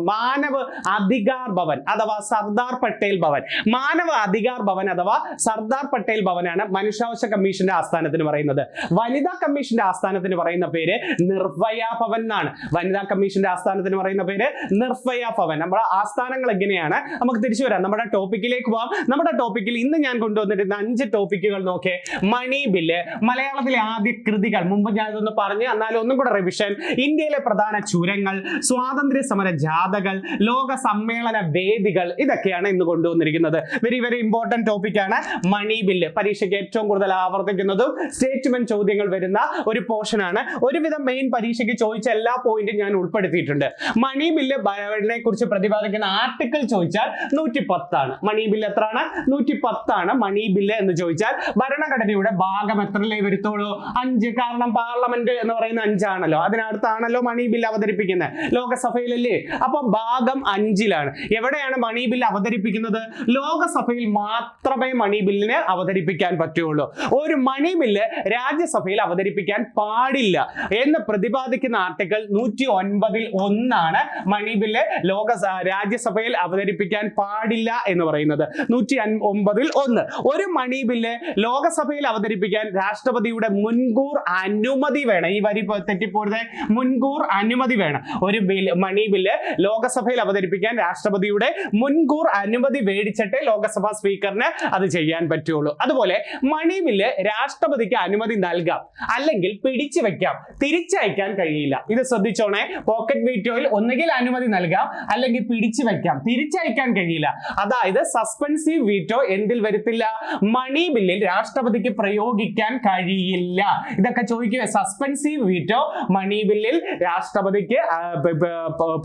മാനവ് അധികാർ ഭവൻ അഥവാ സർദാർ പട്ടേൽ ഭവൻ. മാനവ അധികാർ ഭവൻ അഥവാ സർദാർ പട്ടേൽ ഭവനാണ് മനുഷ്യാവകാശ കമ്മീഷന്റെ ആസ്ഥാനത്തിന് പറയുന്നത്. വനിതാ കമ്മീഷന്റെ ആസ്ഥാനത്തിന് പറയുന്ന പേര് നിർഭയ ഭവൻ എന്നാണ്. വനിതാ കമ്മീഷന്റെ ആസ്ഥാനത്തിന് പറയുന്ന പേര് നിർഭയ ഭവൻ. നമ്മുടെ ആസ്ഥാനങ്ങൾ എങ്ങനെയാണ്? നമുക്ക് തിരിച്ചു വരാം, നമ്മുടെ ടോപ്പിക്കിലേക്ക് പോവാം. നമ്മുടെ ടോപ്പിക്കിൽ ഇന്ന് ഞാൻ കൊണ്ടുവന്നിരുന്ന 5 ടോപ്പിക്കുകൾ നോക്കേ. മണി ബില്ല്, മലയാളത്തിലെ ആദ്യ കൃതികൾ, മുമ്പ് ഞാൻ ഇതൊന്ന് പറഞ്ഞു എന്നാലും ഒന്നും കൂടെ റിവിഷൻ. ഇന്ത്യയിലെ പ്രധാന ചുരങ്ങൾ, സ്വാതന്ത്ര്യ സമര ജാഥകൾ, ലോക സമ്മേളന വേദികൾ, ഇതൊക്കെയാണ് ഇന്ന് കൊണ്ടുവന്നിരിക്കുന്നത്. വെരി വെരി ഇമ്പോർട്ടന്റ് ടോപ്പിക്കാണ് മണി ബില്ല്. പരീക്ഷയ്ക്ക് ഏറ്റവും കൂടുതൽ ആവർത്തിക്കുന്നതും സ്റ്റേറ്റ്മെന്റ് ചോദ്യങ്ങൾ വരുന്ന ഒരു പോർഷൻ ആണ്. ഒരുവിധം മെയിൻ പരീക്ഷയ്ക്ക് ചോദിച്ച എല്ലാ പോയിന്റും ഞാൻ ഉൾപ്പെടുത്തിയിട്ടുണ്ട്. മണി ബില്ല് കുറിച്ച് പ്രതിപാദിക്കുന്ന ആർട്ടിക്കിൾ ചോദിച്ചാൽ 110 ആണ്. മണി ബില്ല് എത്രയാണ്? 110 ആണ് മണി ബില്ല് എന്ന് ചോദിച്ചാൽ. ഭരണഘടനയുടെ ഭാഗം എത്രയല്ലേ വരുത്തുള്ളൂ? 5. കാരണം പാർലമെന്റ് എന്ന് പറയുന്ന 5 ആണല്ലോ, അതിനടുത്താണല്ലോ മണി ബില്ല് അവതരിപ്പിക്കുന്നത്, ലോകസഭയിലല്ലേ. അപ്പൊ ഭാഗം 5ലാണ്. എവിടെയാണ് മണി ബില്ല് അവതരിപ്പിക്കുന്നത്? ലോകസഭയിൽ മാത്രമേ മണി ബില്ലിനെ അവതരിപ്പിക്കാൻ പറ്റുള്ളൂ. ഒരു മണി ബില്ല് രാജ്യസഭയിൽ അവതരിപ്പിക്കാൻ പാടില്ല എന്ന് പ്രതിപാദിക്കുന്ന ആർട്ടിക്കിൾ 109 1 മണി ബില്ല് രാജ്യസഭയിൽ അവതരിപ്പിക്കാൻ പാടില്ല എന്ന് പറയുന്നത്. 109 1. ഒരു മണി ബില്ല് ലോകസഭയിൽ അവതരിപ്പിക്കാൻ രാഷ്ട്രപതിയുടെ മുൻകൂർ അനുമതി വേണം. ഈ വരി തെറ്റിപ്പോരുത്, മുൻകൂർ അനുമതി വേണം. ഒരു മണി ബില്ല് ലോകസഭയിൽ അവതരിപ്പിക്കാൻ രാഷ്ട്രപതിയുടെ മുൻകൂർ അനുമതി മേടിച്ചിട്ട് ലോകസഭാ സ്പീക്കറിന് അത് ചെയ്യാൻ പറ്റുള്ളൂ. അതുപോലെ മണി ബില്ല് രാഷ്ട്രപതിക്ക് അനുമതി നൽകാം, അല്ലെങ്കിൽ പിടിച്ചു വെക്കാം, തിരിച്ചയക്കാൻ കഴിയില്ല. ഇത് ശ്രദ്ധിച്ചോണേ. പോക്കറ്റ് വീറ്റോയിൽ ഒന്നുകിൽ അനുമതി നൽകാം, അല്ലെങ്കിൽ പിടിച്ചു വെക്കാം, തിരിച്ചയക്കാൻ കഴിയില്ല. അതായത് സസ്പെൻസീവ് വീറ്റോ എന്തിൽ വരത്തില്ല? മണി ബില്ലിൽ രാഷ്ട്രപതിക്ക് പ്രയോഗിക്കാൻ കഴിയില്ല. ഇതൊക്കെ ചോദിക്കുക. സസ്പെൻസീവ് വീറ്റോ മണി ബില്ലിൽ രാഷ്ട്രപതിക്ക്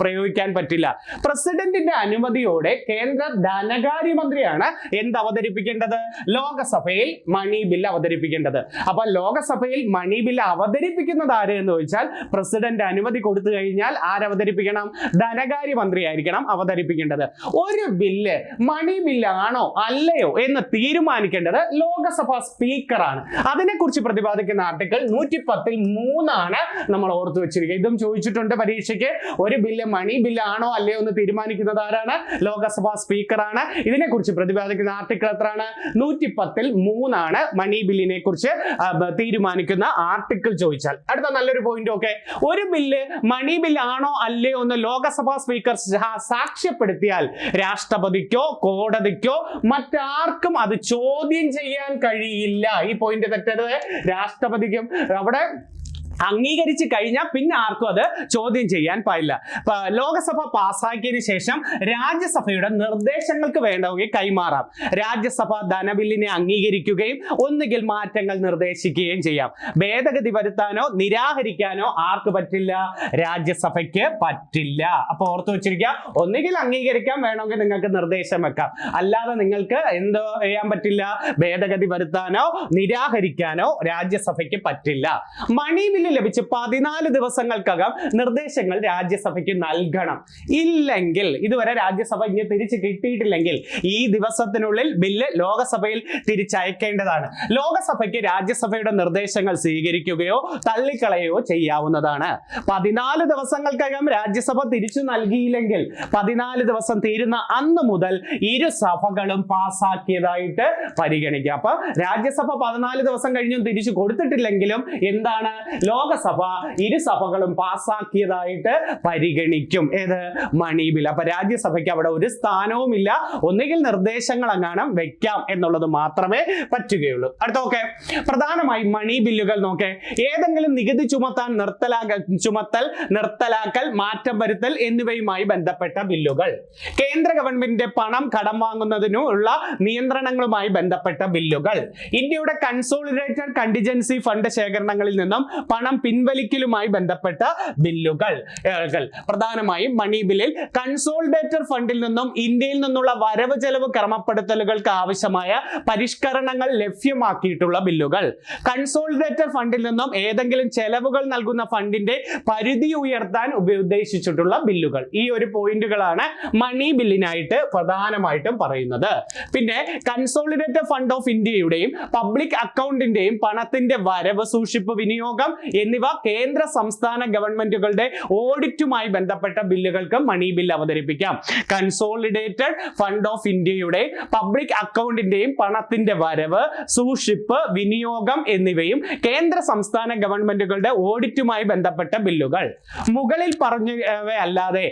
പ്രയോഗിക്കാൻ പറ്റില്ല. പ്രസിഡന്റിന്റെ അനുമതിയോടെ കേന്ദ്ര ധനകാര്യമന്ത്രിയാണ് എന്ത് അവതരിപ്പിക്കേണ്ടത്? ലോകസഭയിൽ മണി ബില്ല് അവതരിപ്പിക്കേണ്ടത്. അപ്പൊ ലോകസഭയിൽ മണി ബില്ല് അവതരിപ്പിക്കുന്നത് ആര് എന്ന് ചോദിച്ചാൽ പ്രസിഡന്റ് അനുമതി കൊടുത്തു കഴിഞ്ഞാൽ ആരവതരിപ്പിക്കണം? ധനകാര്യമന്ത്രി ആയിരിക്കണം അവതരിപ്പിക്കേണ്ടത്. ഒരു ബില്ല് മണി ബില്ലാണോ അല്ലയോ എന്ന് തീരുമാനിക്കേണ്ടത് ലോകസഭാ സ്പീക്കറാണ്. അതിനെക്കുറിച്ച് പ്രതിപാദിക്കുന്ന ആർട്ടിക്കിൾ 110 3 നമ്മൾ ഓർത്തു വെച്ചിരിക്കുക. ഇതും ചോദിച്ചിട്ടുണ്ട് പരീക്ഷയ്ക്ക്. ഒരു ബില്ല് മണി ബില്ലാണോ അല്ലയോ എന്ന് തീരുമാനിക്കുന്നത് ആരാണ്? ലോകസഭാ സ്പീക്കറാണ്. ഇതിനെക്കുറിച്ച് പ്രതിപാദിക്കുന്ന ആർട്ടിക്കിൾ എത്രയാണ്? 110 3 മണി ബില്ലിനെ കുറിച്ച് തീരുമാനിക്കുന്ന ആർട്ടിക്കിൾ ചോദിച്ചാൽ. അടുത്ത നല്ലൊരു പോയിന്റ്. ഓക്കെ, ഒരു ബില്ല് മണി ബില്ലാണോ അല്ലയോ എന്ന് ലോകസഭാ സ്പീക്കർ സാക്ഷ്യപ്പെടുത്തിയാൽ രാഷ്ട്രപതിക്കോ കോടതിക്കോ മറ്റാർക്കും അത് ചോദ്യം ചെയ്യാൻ കഴിയില്ല. ഈ പോയിന്റ് തെറ്റരുത്. രാഷ്ട്രപതിക്കും അവിടെ അംഗീകരിച്ച് കഴിഞ്ഞാൽ പിന്നെ ആർക്കും അത് ചോദ്യം ചെയ്യാൻ പാടില്ല. ലോകസഭ പാസ്സാക്കിയതിനു ശേഷം രാജ്യസഭയുടെ നിർദ്ദേശങ്ങൾക്ക് വേണമെങ്കിൽ കൈമാറാം. രാജ്യസഭ ധനബില്ലിനെ അംഗീകരിക്കുകയും ഒന്നുകിൽ മാറ്റങ്ങൾ നിർദ്ദേശിക്കുകയും ചെയ്യാം. ഭേദഗതി വരുത്താനോ നിരാകരിക്കാനോ ആർക്ക് പറ്റില്ല? രാജ്യസഭയ്ക്ക് പറ്റില്ല. അപ്പൊ ഓർത്തു വെച്ചിരിക്കുക, ഒന്നുകിൽ അംഗീകരിക്കാൻ വേണമെങ്കിൽ നിങ്ങൾക്ക് നിർദ്ദേശം വെക്കാം, അല്ലാതെ നിങ്ങൾക്ക് എന്തോ ചെയ്യാൻ പറ്റില്ല? ഭേദഗതി വരുത്താനോ നിരാകരിക്കാനോ രാജ്യസഭയ്ക്ക് പറ്റില്ല. മണി ബില്ല് ലഭിച്ച് 14 ദിവസങ്ങൾക്കകം നിർദ്ദേശങ്ങൾ രാജ്യസഭയ്ക്ക് നൽകണം. ഇല്ലെങ്കിൽ, ഇതുവരെ രാജ്യസഭ ഇങ്ങനെ തിരിച്ചു കിട്ടിയിട്ടില്ലെങ്കിൽ ഈ ദിവസത്തിനുള്ളിൽ ബില്ല് ലോകസഭയിൽ തിരിച്ചയക്കേണ്ടതാണ്. ലോകസഭയ്ക്ക് രാജ്യസഭയുടെ നിർദ്ദേശങ്ങൾ സ്വീകരിക്കുകയോ തള്ളിക്കളയോ ചെയ്യാവുന്നതാണ്. 14 ദിവസങ്ങൾക്കകം രാജ്യസഭ തിരിച്ചു നൽകിയില്ലെങ്കിൽ 14 ദിവസം തീരുന്ന അന്ന് മുതൽ ഇരു സഭകളും പാസ്സാക്കിയതായിട്ട് പരിഗണിക്കാം. അപ്പൊ രാജ്യസഭ 14 ദിവസം കഴിഞ്ഞും തിരിച്ചു കൊടുത്തിട്ടില്ലെങ്കിലും എന്താണ്? ലോകസഭ ഇരുസഭകളും പാസ്സാക്കിയതായിട്ട് പരിഗണിക്കും. ഏത്? Money bill. അപ്പൊ രാജ്യസഭയ്ക്ക് അവിടെ ഒരു സ്ഥാനവുമില്ല, ഒന്നുകിൽ നിർദ്ദേശങ്ങൾ അങ്ങാണം വെക്കാം എന്നുള്ളത് മാത്രമേ പറ്റുകയുള്ളൂ. അടുത്ത നോക്കെ, പ്രധാനമായും മണി ബില്ലുകൾ നോക്കെ ഏതെങ്കിലും നികുതി ചുമത്താൻ നിർത്തലാക്കൽ, മാറ്റം വരുത്തൽ എന്നിവയുമായി ബന്ധപ്പെട്ട ബില്ലുകൾ, കേന്ദ്ര ഗവൺമെന്റിന്റെ പണം കടം വാങ്ങുന്നതിനുള്ള നിയന്ത്രണങ്ങളുമായി ബന്ധപ്പെട്ട ബില്ലുകൾ, ഇന്ത്യയുടെ കൺസോളിഡേറ്റഡ് കണ്ടിജൻസി ഫണ്ട് ശേഖരണങ്ങളിൽ നിന്നും പണം പിൻവലിക്കലുമായി ബന്ധപ്പെട്ട ബില്ലുകൾ. പ്രധാനമായും മണി ബില്ലിൽ കൺസോളിഡേറ്റഡ് ഫണ്ടിൽ നിന്നും ഇന്ത്യയിൽ നിന്നുള്ള വരവ് ചെലവ് ക്രമപ്പെടുത്തലുകൾക്ക് ആവശ്യമായ പരിഷ്കരണങ്ങൾ ലഭ്യമാക്കിയിട്ടുള്ള ബില്ലുകൾ, കൺസോളിഡേറ്റഡ് ഫണ്ടിൽ നിന്നും ഏതെങ്കിലും ചെലവുകൾ നൽകുന്ന ഫണ്ടിന്റെ പരിധി ഉയർത്താൻ ഉദ്ദേശിച്ചിട്ടുള്ള ബില്ലുകൾ. ഈ ഒരു പോയിന്റുകളാണ് മണി ബില്ലിനായിട്ട് പ്രധാനമായിട്ടും പറയുന്നത്. പിന്നെ കൺസോളിഡേറ്റഡ് ഫണ്ട് ഓഫ് ഇന്ത്യയുടെയും പബ്ലിക് അക്കൗണ്ടിന്റെയും പണത്തിന്റെ വരവ്, സൂക്ഷിപ്പ്, വിനിയോഗം എന്നിവ കേന്ദ്ര സംസ്ഥാന ഗവൺമെന്റുകളുടെ ഓഡിറ്റുമായി ബന്ധപ്പെട്ട ബില്ലുകൾക്ക് മണി ബിൽ അവതരിപ്പിക്കാം. കൺസോളിഡേറ്റഡ് ഫണ്ട് ഓഫ് ഇന്ത്യയുടെ പബ്ലിക് അക്കൗണ്ടിന്റെയും പണത്തിന്റെ വരവ്, സൂക്ഷിപ്പ്, വിനിയോഗം എന്നിവയും കേന്ദ്ര സംസ്ഥാന ഗവൺമെന്റുകളുടെ ഓഡിറ്റുമായി ബന്ധപ്പെട്ട ബില്ലുകൾ. മുകളിൽ പറഞ്ഞവയല്ലാതെ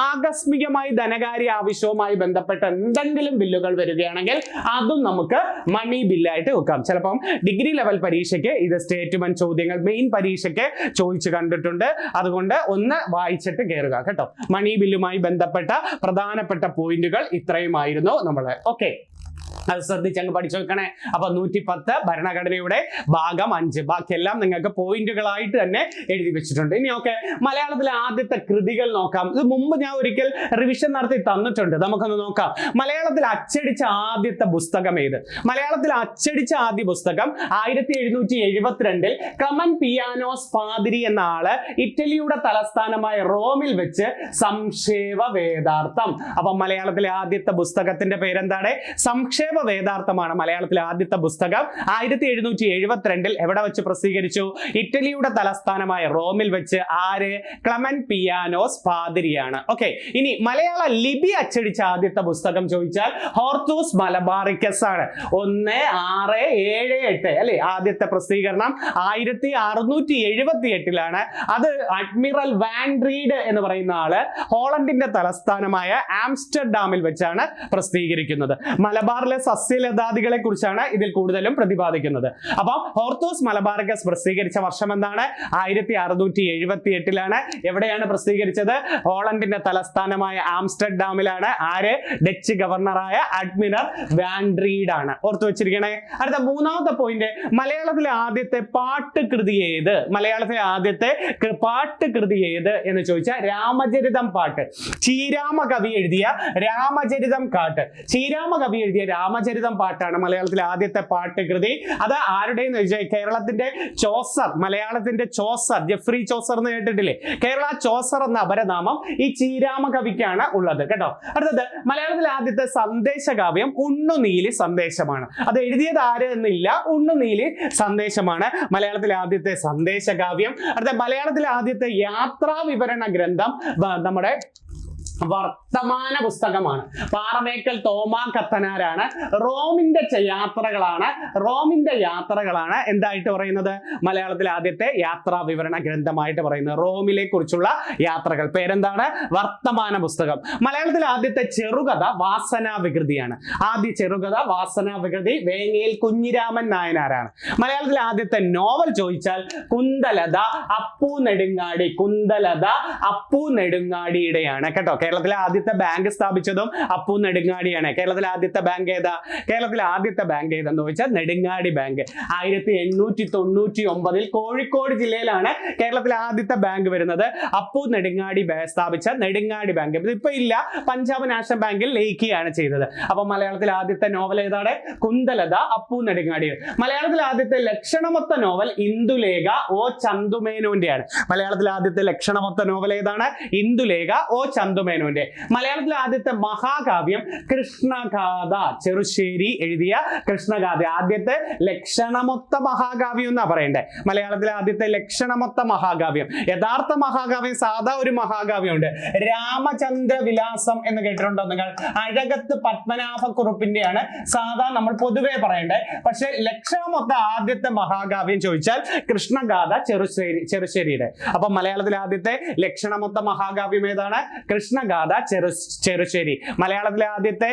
ആകസ്മികമായി ധനകാര്യ ആവശ്യവുമായി ബന്ധപ്പെട്ട എന്തെങ്കിലും ബില്ലുകൾ വരികയാണെങ്കിൽ അതും നമുക്ക് മണി ബില്ലായിട്ട് വെക്കാം. ചിലപ്പം ഡിഗ്രി ലെവൽ പരീക്ഷയ്ക്ക് ഇത് സ്റ്റേറ്റ്മെന്റ് ചോദ്യങ്ങൾ മെയിൻ പരീക്ഷയ്ക്ക് ചോദിച്ചു കണ്ടിട്ടുണ്ട്. അതുകൊണ്ട് ഒന്ന് വായിച്ചിട്ട് കയറുക കേട്ടോ. മണി ബില്ലുമായി ബന്ധപ്പെട്ട പ്രധാനപ്പെട്ട പോയിന്റുകൾ ഇത്രയുമായിരുന്നു നമ്മള്. ഓക്കെ, അത് ശ്രദ്ധിച്ചങ്ങ് പഠിച്ചു വെക്കണേ. അപ്പൊ 110 ഭരണഘടനയുടെ ഭാഗം 5, ബാക്കിയെല്ലാം നിങ്ങൾക്ക് പോയിന്റുകളായിട്ട് തന്നെ എഴുതി വെച്ചിട്ടുണ്ട്. ഇനി ഓക്കെ, മലയാളത്തിലെ ആദ്യത്തെ കൃതികൾ നോക്കാം. ഇത് മുമ്പ് ഞാൻ ഒരിക്കൽ റിവിഷൻ നടത്തി തന്നിട്ടുണ്ട്, നമുക്കൊന്ന് നോക്കാം. മലയാളത്തിൽ അച്ചടിച്ച ആദ്യത്തെ പുസ്തകം ഏത്? മലയാളത്തിൽ അച്ചടിച്ച ആദ്യ പുസ്തകം 1772 ക്ലമൻ പിയാനോസ് പാതിരി എന്ന ആള് ഇറ്റലിയുടെ തലസ്ഥാനമായ റോമിൽ വെച്ച് സംക്ഷേപ വേദാർത്ഥം. അപ്പൊ മലയാളത്തിലെ ആദ്യത്തെ പുസ്തകത്തിന്റെ പേരെന്താണ്? സംക്ഷേപ വേദാർത്ഥമാണ് മലയാളത്തിലെ ആദ്യത്തെ പുസ്തകം. 1772 എവിടെ വെച്ച് പ്രസിദ്ധീകരിച്ചു? ഇറ്റലിയുടെ തലസ്ഥാനമായ റോമിൽ വെച്ച്. ആര്? Clement pianos പാതിരിയാണ്. ഓക്കെ, ഇനി മലയാള ലിപി അച്ചടിച്ച ആദ്യത്തെ പുസ്തകം ചോദിച്ചാൽ ഹോർത്തൂസ് മലബാറിക്കസ് ആണ്. 1678 അല്ലെ ആദ്യത്തെ പ്രസിദ്ധീകരണം. 1678 അത് അഡ്മിറൽ വാൻ റീഡ് എന്ന് പറയുന്ന ആള് ഹോളണ്ടിന്റെ തലസ്ഥാനമായ ആംസ്റ്റർഡാമിൽ വെച്ചാണ് പ്രസിദ്ധീകരിക്കുന്നത്. മലബാറിലെ സസ്യലതാദികളെ കുറിച്ചാണ് ഇതിൽ കൂടുതലും പ്രതിപാദിക്കുന്നത്. അപ്പം ഹോർത്തൂസ് മലബാറിക്കസ് പ്രസിദ്ധീകരിച്ച വർഷം എന്താണ്? 1678. എവിടെയാണ് പ്രസിദ്ധീകരിച്ചത്? ഹോളണ്ടിന്റെ തലസ്ഥാനമായ ആംസ്റ്റർഡാമിലാണ്. ആര്? ഡച്ച് ഗവർണറായ അഡ്മിറൽ വാൻ റീഡ് ആണ്. ഓർത്തു വെച്ചിരിക്കണേ. അടുത്ത മൂന്നാമത്തെ പോയിന്റ്, മലയാളത്തിലെ ആദ്യത്തെ പാട്ടുകൃതി ഏത്? മലയാളത്തിലെ ആദ്യത്തെ പാട്ടുകൃതി ഏത് എന്ന് ചോദിച്ചാൽ രാമചരിതം പാട്ട്. ചീരാമ കവി എഴുതിയ രാമചരിതം കാട്ട്. ചീരാമ കവി എഴുതിയ രാമചരിതം പാട്ടാണ് മലയാളത്തിലെ ആദ്യത്തെ പാട്ടുകൃതി. അത് ആരുടെയെന്ന് ചോദിച്ചാൽ കേരളത്തിന്റെ ചോസർ, മലയാളത്തിന്റെ ചോസർ, ജെഫ്രി ചോസർ എന്ന് കേട്ടിട്ടില്ലേ? കേരള ചോസർ എന്ന അപരനാമം ഈ ചീരാമ കവിക്കാണ് ഉള്ളത് കേട്ടോ. അടുത്തത്, മലയാളത്തിലെ ആദ്യത്തെ സന്ദേശകാവ്യം ഉണ്ണുനീലി സന്ദേശമാണ്. അത് എഴുതിയത് ആര് എന്നില്ല, ഉണ്ണുനീലി സന്ദേശമാണ് മലയാളത്തിലെ ആദ്യത്തെ സന്ദേശകാവ്യം. അടുത്ത, മലയാളത്തിലെ ആദ്യത്തെ യാത്രാ വിവരണ ഗ്രന്ഥം നമ്മുടെ വർത്തമാന പുസ്തകമാണ്. പാറമേക്കൽ തോമാ കത്തനാരാണ്. റോമിന്റെ യാത്രകളാണ് എന്തായിട്ട് പറയുന്നത്? മലയാളത്തിലെ ആദ്യത്തെ യാത്രാ വിവരണ ഗ്രന്ഥമായിട്ട് പറയുന്നത്. റോമിലെ കുറിച്ചുള്ള യാത്രകൾ. പേരെന്താണ്? വർത്തമാന പുസ്തകം. മലയാളത്തിലെ ആദ്യത്തെ ചെറുകഥ വാസനാവികൃതിയാണ്. ആദ്യ ചെറുകഥ വാസനാവികൃതി വേങ്ങേൽ കുഞ്ഞിരാമൻ നായനാരാണ്. മലയാളത്തിലെ ആദ്യത്തെ നോവൽ ചോദിച്ചാൽ കുന്തലത അപ്പു നെടുങ്ങാടിയുടെയാണ് കേട്ടോ. കേരളത്തിലെ ആദ്യത്തെ ബാങ്ക് സ്ഥാപിച്ചതും അപ്പു നെടുങ്ങാടിയാണ്. കേരളത്തിലെ ആദ്യത്തെ ബാങ്ക് ഏതാ? കേരളത്തിലെ ആദ്യത്തെ ബാങ്ക് ഏതെന്ന് ചോദിച്ചാൽ നെടുങ്ങാടി ബാങ്ക്. 1899 കോഴിക്കോട് ജില്ലയിലാണ് കേരളത്തിലെ ആദ്യത്തെ ബാങ്ക് വരുന്നത്. അപ്പു നെടുങ്ങാടി സ്ഥാപിച്ച നെടുങ്ങാടി ബാങ്ക്. ഇതിപ്പോ ഇല്ല, പഞ്ചാബ് നാഷണൽ ബാങ്കിൽ ലയിക്കുകയാണ് ചെയ്തത്. അപ്പൊ മലയാളത്തിലെ ആദ്യത്തെ നോവൽ ഏതാണ്? കുന്തലത അപ്പു നെടുങ്ങാടി. മലയാളത്തിലെ ആദ്യത്തെ ലക്ഷണമൊത്ത നോവൽ ഇന്ദുലേഖ O ചന്തുമേനോന്റെയാണ്. മലയാളത്തിലെ ആദ്യത്തെ ലക്ഷണമൊത്ത നോവൽ ഏതാണ്? ഇന്ദുലേഖ O ചന്തുമേനോൻ. മേനോന്റെ. മലയാളത്തിലെ ആദ്യത്തെ മഹാകാവ്യം കൃഷ്ണഗാഥ, ചെറുശ്ശേരി എഴുതിയ കൃഷ്ണഗാഥ. ആദ്യത്തെ ലക്ഷണമൊത്ത മഹാകാവ്യം എന്നാ പറയണ്ടേ. മലയാളത്തിലെ ആദ്യത്തെ ലക്ഷണമൊത്ത മഹാകാവ്യം. യഥാർത്ഥ മഹാകാവ്യം സാധാ ഒരു മഹാകാവ്യമുണ്ട്, രാമചന്ദ്ര വിലാസം എന്ന് കേട്ടിട്ടുണ്ടോ നിങ്ങൾ? അഴകത്ത് പത്മനാഭക്കുറുപ്പിന്റെയാണ് സാധാ നമ്മൾ പൊതുവെ പറയണ്ടേ. പക്ഷെ ലക്ഷണമൊത്ത ആദ്യത്തെ മഹാകാവ്യം ചോദിച്ചാൽ കൃഷ്ണഗാഥ, ചെറുശ്ശേരിയുടെ. അപ്പൊ മലയാളത്തിലെ ആദ്യത്തെ ലക്ഷണമൊത്ത മഹാകാവ്യം ഏതാണ്? കൃഷ്ണഗാഥ, ചെറുശ്ശേരി. മലയാളത്തിലെ ആദ്യത്തെ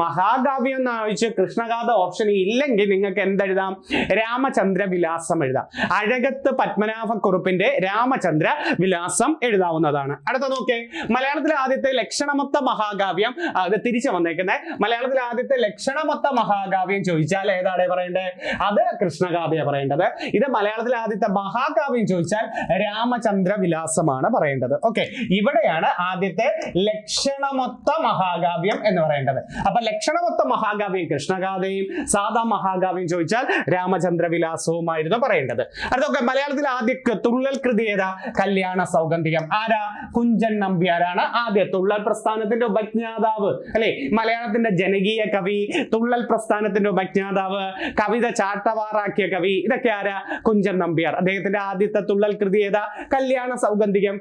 മഹാകാവ്യം എന്ന് ചോദിച്ചു കൃഷ്ണഗാഥ ഓപ്ഷൻ ഇല്ലെങ്കിൽ നിങ്ങൾക്ക് എന്തെഴുതാം? രാമചന്ദ്ര വിലാസം എഴുതാം. അഴകത്ത് പത്മനാഭക്കുറുപ്പിന്റെ രാമചന്ദ്ര വിലാസം എഴുതാവുന്നതാണ്. അടുത്ത നോക്കേ, മലയാളത്തിലെ ആദ്യത്തെ ലക്ഷണമൊത്ത മഹാകാവ്യം, അത് തിരിച്ചു വന്നേക്കുന്നത്. മലയാളത്തിലെ ആദ്യത്തെ ലക്ഷണമൊത്ത മഹാകാവ്യം ചോദിച്ചാൽ ഏതാണ് പറയേണ്ടത്? അത് കൃഷ്ണഗാഥയാണ് പറയേണ്ടത്. ഇത് മലയാളത്തിലെ ആദ്യത്തെ മഹാകാവ്യം ചോദിച്ചാൽ രാമചന്ദ്ര വിലാസമാണ് പറയേണ്ടത്. ഓക്കെ, ഇവിടെയാണ് ആദ്യത്തെ ലക്ഷണമൊത്ത മഹാകാവ്യം എന്ന് പറയേണ്ടത്. അപ്പൊ ലക്ഷണമൊത്ത മഹാകാവ്യം കൃഷ്ണഗാഥയും സാധാ മഹാകാവ്യം ചോദിച്ചാൽ രാമചന്ദ്ര വിലാസവുമായിരുന്നു പറയേണ്ടത്. അടുത്തൊക്കെ മലയാളത്തിലെ ആദ്യ തുള്ളൽ കൃതി ഏതാ? കല്യാണ സൗഗന്ധികം. ആരാ? കുഞ്ചൻ നമ്പ്യാരാണ് ആദ്യ തുള്ളൽ പ്രസ്ഥാനത്തിന്റെ ഉപജ്ഞാതാവ് അല്ലെ. മലയാളത്തിന്റെ ജനകീയ കവി, തുള്ളൽ പ്രസ്ഥാനത്തിന്റെ ഉപജ്ഞാതാവ്, കവിത ചാട്ടവാറാക്കിയ കവി, ഇതൊക്കെ ആരാ? കുഞ്ചൻ നമ്പ്യാർ. അദ്ദേഹത്തിന്റെ ആദ്യത്തെ തുള്ളൽ കൃതി ഏതാ? കല്യാണ സൗഗന്ധികം.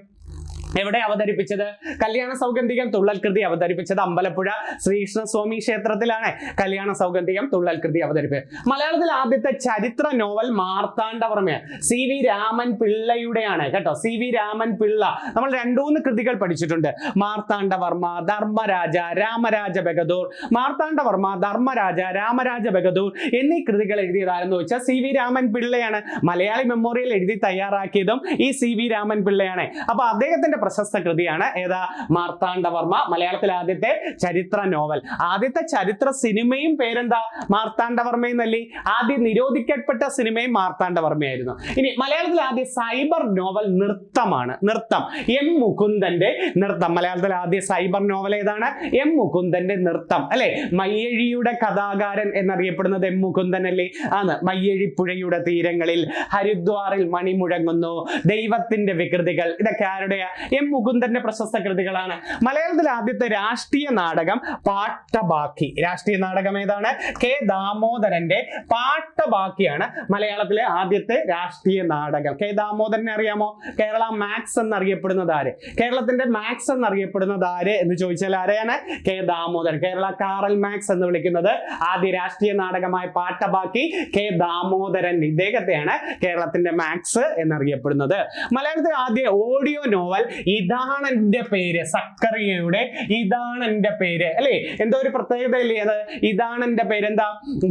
എവിടെ അവതരിപ്പിച്ചത്? കല്യാണ സൗഗന്ധികം തുള്ളൽ കൃതി അവതരിപ്പിച്ചത് അമ്പലപ്പുഴ ശ്രീകൃഷ്ണസ്വാമി ക്ഷേത്രത്തിലാണ് കല്യാണ സൗഗന്ധികം തുള്ളൽ കൃതി അവതരിപ്പിച്ചത്. മലയാളത്തിൽ ആദ്യത്തെ ചരിത്ര നോവൽ മാർത്താണ്ഡവർമ്മയാണ്. CV രാമൻ പിള്ളയുടെയാണ് കേട്ടോ. CV രാമൻ പിള്ള. നമ്മൾ 2-3 കൃതികൾ പഠിച്ചിട്ടുണ്ട്. മാർത്താണ്ഡവർമ്മ, ധർമ്മരാജ, രാമരാജ ബഹദൂർ. മാർത്താണ്ഡവർമ്മ, ധർമ്മരാജ, രാമരാജ ബഹദൂർ എന്നീ കൃതികൾ എഴുതിയതാരെന്ന് വെച്ചാൽ CV രാമൻ പിള്ളയാണ്. മലയാളി മെമ്മോറിയൽ എഴുതി തയ്യാറാക്കിയതും ഈ CV രാമൻ പിള്ളയാണ്. അപ്പൊ അദ്ദേഹത്തിന്റെ പ്രശസ്ത കൃതിയാണ് ഏതാ? മാർത്താണ്ഡവർമ്മ. മലയാളത്തിലെ ആദ്യത്തെ ചരിത്ര നോവൽ. ആദ്യത്തെ ചരിത്ര സിനിമയും പേരെന്താ? മാർത്താണ്ഡവർമ്മ എന്നല്ലേ. ആദ്യം നിരോധിക്കപ്പെട്ട സിനിമയും മാർത്താണ്ഡവർമ്മയായിരുന്നു. ഇനി മലയാളത്തിലെ ആദ്യ സൈബർ നോവൽ നൃത്തമാണ്. നൃത്തം, M മുകുന്ദന്റെ നൃത്തം. മലയാളത്തിലെ ആദ്യ സൈബർ നോവൽ ഏതാണ്? M മുകുന്ദന്റെ നൃത്തം അല്ലെ. മയ്യഴിയുടെ കഥാകാരൻ എന്നറിയപ്പെടുന്നത് M മുകുന്ദൻ അല്ലേ ആണ്. മയ്യഴിപ്പുഴയുടെ തീരങ്ങളിൽ, ഹരിദ്വാറിൽ മണി മുഴങ്ങുന്നു, ദൈവത്തിന്റെ വികൃതികൾ, ഇതൊക്കെ ആരുടെയാ? M മുകുന്ദന്റെ പ്രശസ്ത കൃതികളാണ്. മലയാളത്തിലെ ആദ്യത്തെ രാഷ്ട്രീയ നാടകം പാട്ടബാക്കി. രാഷ്ട്രീയ നാടകം ഏതാണ്? K ദാമോദരന്റെ പാട്ടബാക്കിയാണ് മലയാളത്തിലെ ആദ്യത്തെ രാഷ്ട്രീയ നാടകം. K ദാമോദരനെ അറിയാമോ? കേരള മാക്സ് എന്നറിയപ്പെടുന്നത് ആര്? കേരളത്തിന്റെ മാക്സ് എന്നറിയപ്പെടുന്നത് ആര് എന്ന് ചോദിച്ചാൽ ആരെയാണ്? K Damodaran. Kerala Karl max എന്ന് വിളിക്കുന്നത് ആദ്യ രാഷ്ട്രീയ നാടകമായ പാട്ടബാക്കി K ദാമോദരൻ. ഇദ്ദേഹത്തെയാണ് കേരളത്തിന്റെ മാക്സ് എന്നറിയപ്പെടുന്നത്. മലയാളത്തിലെ ആദ്യ ഓഡിയോ നോവൽ ഇതാണ് എന്റെ പേര്. സക്കറിയയുടെ ഇതാണ് എന്റെ പേര് അല്ലെ. എന്തോ ഒരു പ്രത്യേകത അല്ലേ അത്? ഇതാണ് എന്റെ പേര്. എന്താ?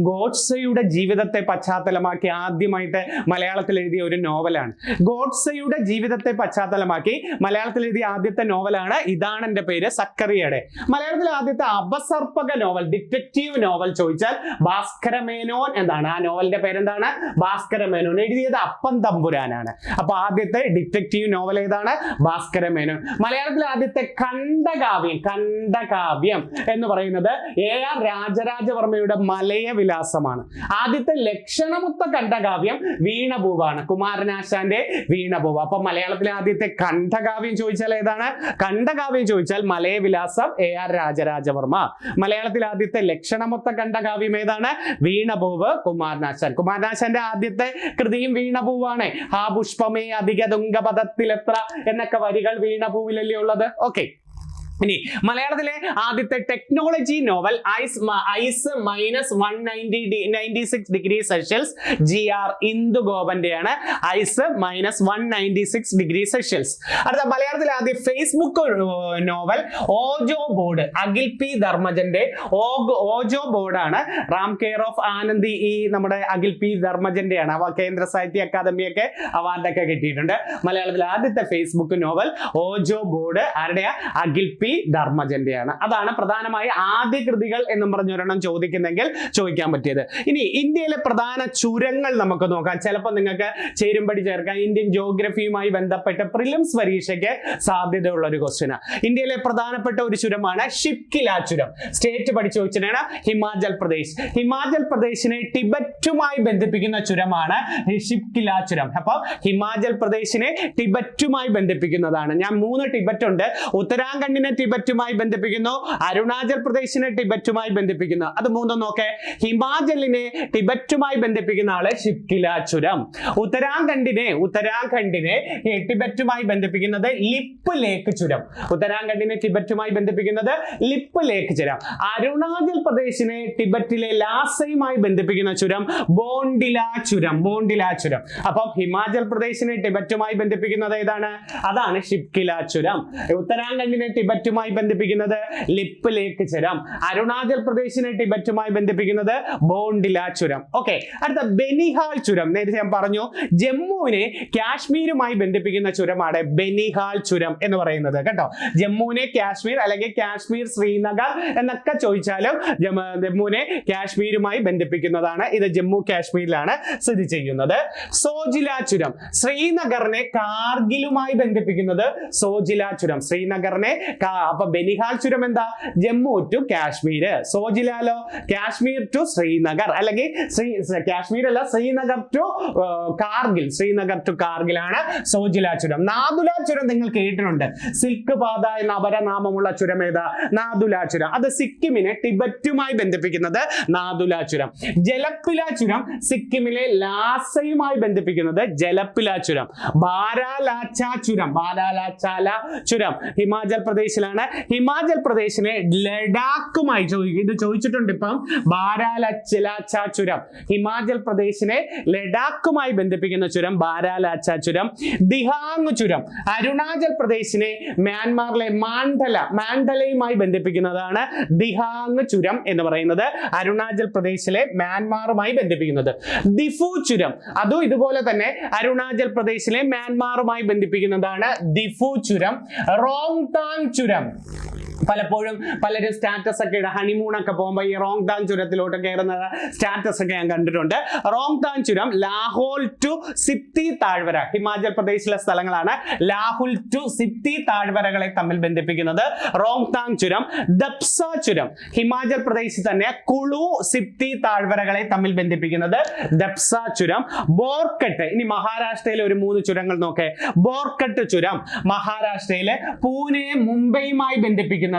ഗോഡ്സെയുടെ ജീവിതത്തെ പശ്ചാത്തലമാക്കി ആദ്യമായിട്ട് മലയാളത്തിൽ എഴുതിയ ഒരു നോവലാണ്. ഗോഡ്സെയുടെ ജീവിതത്തെ പശ്ചാത്തലമാക്കി മലയാളത്തിൽ എഴുതിയ ആദ്യത്തെ നോവലാണ് ഇതാണ് എന്റെ പേര്, സക്കറിയയുടെ. മലയാളത്തിലെ ആദ്യത്തെ അപസർപ്പക നോവൽ, ഡിറ്റക്റ്റീവ് നോവൽ ചോദിച്ചാൽ ഭാസ്കര മേനോൻ എന്നാണ്. ആ നോവലിന്റെ പേരെന്താണ്? ഭാസ്കര മേനോൻ. എഴുതിയത് അപ്പൻ തമ്പുരാനാണ്. അപ്പൊ ആദ്യത്തെ ഡിറ്റക്റ്റീവ് നോവൽ ഏതാണ്? ഭാസ്കര മേനോൻ. മലയാളത്തിലെ ആദ്യത്തെ ഖണ്ഡകാവ്യം എന്ന് പറയുന്നത് AR രാജരാജവർമ്മയുടെ മലയ വിലാസമാണ്. ആദ്യത്തെ ലക്ഷണമൊത്ത ഖണ്ഡകാവ്യം വീണപൂവാണ്, കുമാരനാശാന്റെ വീണപൂവ്. അപ്പൊ മലയാളത്തിലെ ആദ്യത്തെ ഖണ്ഡകാവ്യം ചോദിച്ചാൽ ഏതാണ്? ഖണ്ഡകാവ്യം ചോദിച്ചാൽ മലയ വിലാസം AR രാജരാജവർമ്മ. മലയാളത്തിലെ ആദ്യത്തെ ലക്ഷണമൊത്ത ഖണ്ഡകാവ്യം ഏതാണ്? വീണപൂവ്, കുമാരനാശാൻ. കുമാരനാശാന്റെ ആദ്യത്തെ കൃതിയും വീണപൂവാണ്. ആ പുഷ്പമേ അധിക തുംഗപദത്തിലെത്ര എന്നൊക്കെ വരികൾ വീണപൂവിലല്ലേ ഉള്ളത്. ഓക്കെ, ഇനി മലയാളത്തിലെ ആദ്യത്തെ technology novel ice -196°C GR ഇന്ദുഗോപന്റെയാണ്. Ice -196°C. അടുത്ത മലയാളത്തിലെ ആദ്യ Facebook novel ouija board, Akhil P ധർമ്മജന്റെ ഓജോ ബോർഡാണ്. റാം കെയർ ഓഫ് ആനന്ദി ഈ നമ്മുടെ അഖിൽ P ധർമ്മജന്റെയാണ്. അവ കേന്ദ്ര സാഹിത്യ അക്കാദമിയൊക്കെ അവാർഡൊക്കെ കിട്ടിയിട്ടുണ്ട്. മലയാളത്തിലെ ആദ്യത്തെ ഫേസ്ബുക്ക് നോവൽ ഓജോ ബോർഡ് ആരുടെയാ? അഖിൽ P ധർമ്മജന്റെയാണ്. അതാണ് പ്രധാനമായി ആദ്യ കൃതികൾ എന്നും പറഞ്ഞൊരെണ്ണം ചോദിക്കുന്നെങ്കിൽ ചോദിക്കാൻ പറ്റിയത്. ഇനി ഇന്ത്യയിലെ പ്രധാന ചുരങ്ങൾ നമുക്ക് നോക്കാം. ചിലപ്പോൾ നിങ്ങൾക്ക് ചേരുംപടി ചേർക്കാം. ഇന്ത്യൻ ജോഗ്രഫിയുമായി ബന്ധപ്പെട്ട പ്രിലിംസ് പരീക്ഷയ്ക്ക് സാധ്യതയുള്ള ഒരു ക്വസ്റ്റ്യൻ. ഇന്ത്യയിലെ പ്രധാനപ്പെട്ട ഒരു ചുരമാണ് ഷിപ്കില ചുരം. സ്റ്റേറ്റ് പഠിച്ചു വെച്ചിട്ടാണ് ഹിമാചൽ പ്രദേശ്. ഹിമാചൽ പ്രദേശിനെ ടിബറ്റുമായി ബന്ധിപ്പിക്കുന്ന ചുരമാണ് ഷിപ്കില ചുരം. അപ്പൊ ഹിമാചൽ പ്രദേശിനെ ടിബറ്റുമായി ബന്ധിപ്പിക്കുന്നതാണ്. ഞാൻ 3 ടിബറ്റ് ഉണ്ട്. ഉത്തരാഖണ്ഡിനെ ടിബറ്റുമായി ബന്ധിപ്പിക്കുന്നു, അരുണാചൽ പ്രദേശിനെ ടിബറ്റുമായി ബന്ധിപ്പിക്കുന്നു. അത് മൂന്നും നോക്കേ. ഹിമാചലിനെ ടിബറ്റുമായി ബന്ധിപ്പിക്കുന്ന ആള് ഷിപ്കില ചുരം. ഉത്തരാഖണ്ഡിനെ ടിബറ്റുമായി ബന്ധിപ്പിക്കുന്നത് ലിപ്പ് ലേക്ക് ചുരം. ഉത്തരാഖണ്ഡിനെ ടിബറ്റുമായി ബന്ധിപ്പിക്കുന്നത് ലിപ്പ് ലേക്ക് ചുരം. അരുണാചൽ പ്രദേശിനെ ടിബറ്റിലെ ലാസയുമായി ബന്ധിപ്പിക്കുന്ന ചുരം ബോണ്ടില ചുരം. അപ്പം ഹിമാചൽ പ്രദേശിനെ ടിബറ്റുമായി ബന്ധിപ്പിക്കുന്നത് ഏതാണ്? അതാണ് ഷിപ്കില ചുരം. ഉത്തരാഖണ്ഡിനെ ടിബറ്റുമായി ബന്ധിപ്പിക്കുന്നത് ലിപ്പ് ലേക്ക് ചുരം. അരുണാചൽ പ്രദേശിനെ ടിബറ്റുമായി ബന്ധിപ്പിക്കുന്നത് ബോണ്ടില ചുരം. ഓക്കെ, അടുത്ത ബെനിഹാൽ ചുരം. നേരത്തെ ഞാൻ പറഞ്ഞു ജമ്മുവിനെ കാശ്മീരുമായി ബന്ധിപ്പിക്കുന്ന ചുരമാണ് ബെനിഹാൽ ചുരം എന്ന് പറയുന്നത് കേട്ടോ. ജമ്മുവിനെ കാശ്മീർ അല്ലെങ്കിൽ കാശ്മീർ ശ്രീനഗർ എന്നൊക്കെ ചോദിച്ചാലും ജമ്മുവിനെ കാശ്മീരുമായി ബന്ധിപ്പിക്കുന്നതാണ്. ഇത് ജമ്മു കാശ്മീരിലാണ് സ്ഥിതി ചെയ്യുന്നത്. സോജില ചുരം ശ്രീനഗറിനെ കാർഗിലുമായി ബന്ധിപ്പിക്കുന്നത് സോജില ചുരം. ശ്രീനഗറിനെ അപ്പൊ ബെനിഹാൽ ചുരം എന്താ? ജമ്മു ടു കാശ്മീർ. സോജിലാലോ കാശ്മീർ ടു ശ്രീനഗർ, അല്ലെങ്കിൽ കാശ്മീർ അല്ല, ശ്രീനഗർ ടു കാർഗിൽ. ശ്രീനഗർ ടു കാർഗിൽ ആണ് സോജില ചുരം. നാദുല ചുരം നിങ്ങൾ കേട്ടിട്ടുണ്ട്. സിൽക്ക് പാത എന്ന അപരനാമമുള്ള ചുരം ഏതാ? നാദുല ചുരം. അത് സിക്കിമിനെ ടിബറ്റുമായി ബന്ധിപ്പിക്കുന്നത് നാദുല ചുരം. ജലപ്പില ചുരം സിക്കിമിലെ ലാസയുമായി ബന്ധിപ്പിക്കുന്നത് ജലപ്പില ചുരം. ബാരാലാച്ച ചുരം ഹിമാചൽ പ്രദേശിലാണ്. ഹിമാചൽ പ്രദേശിനെ ലഡാക്കുമായി ഇത് ചോദിച്ചിട്ടുണ്ട് ഇപ്പം. ബാരാലാച്ച ചുരം ഹിമാചൽ പ്രദേശിനെ ലഡാക്കുമായി ബന്ധിപ്പിക്കുന്ന ചുരം ബാരാലാച്ച ചുരം. ദിഹാങ് ചുരം അരുണാചൽ പ്രദേശിനെ മ്യാൻമാറിലെ മാൻഡലയുമായി ബന്ധിപ്പിക്കുന്നതാണ് ദിഹാങ് ചുരം എന്ന് പറയുന്നത്. അരുണാചൽ പ്രദേശിലെ മ്യാൻമാറുമായി ബന്ധിപ്പിക്കുന്നത്. ദിഫു ചുരം അതും ഇതുപോലെ തന്നെ അരുണാചൽ പ്രദേശിലെ മ്യാൻമാറുമായി ബന്ധിപ്പിക്കുന്നതാണ് ദിഫു ചുരം. റോങ്താങ് ചുരം പലപ്പോഴും പലരും സ്റ്റാറ്റസ് ഒക്കെ ഇടുക, ഹണിമൂൺ ഒക്കെ പോകുമ്പോൾ ഈ റോങ്താങ് ചുരത്തിലോട്ട് കയറുന്ന സ്റ്റാറ്റസ് ഒക്കെ ഞാൻ കണ്ടിട്ടുണ്ട്. റോങ്താങ് ചുരം ലാഹോൾ ടു സിപ്തി താഴ്വര, ഹിമാചൽ പ്രദേശിലെ സ്ഥലങ്ങളാണ്. ലാഹുൽ ടു സിപ്തി താഴ്വരകളെ തമ്മിൽ ബന്ധിപ്പിക്കുന്നത് റോങ്താങ് ചുരം. ദപ്സ ചുരം ഹിമാചൽ പ്രദേശിൽ തന്നെ കുളു സിപ്തി താഴ്വരകളെ തമ്മിൽ ബന്ധിപ്പിക്കുന്നത് ദപ്സ ചുരം. ബോർക്കട്ട്, ഇനി മഹാരാഷ്ട്രയിലെ ഒരു 3 ചുരങ്ങൾ നോക്കേ. ബോർക്കട്ട് ചുരം മഹാരാഷ്ട്രയിലെ പൂനെ മുംബൈയുമായി ബന്ധിപ്പിക്കുന്നത്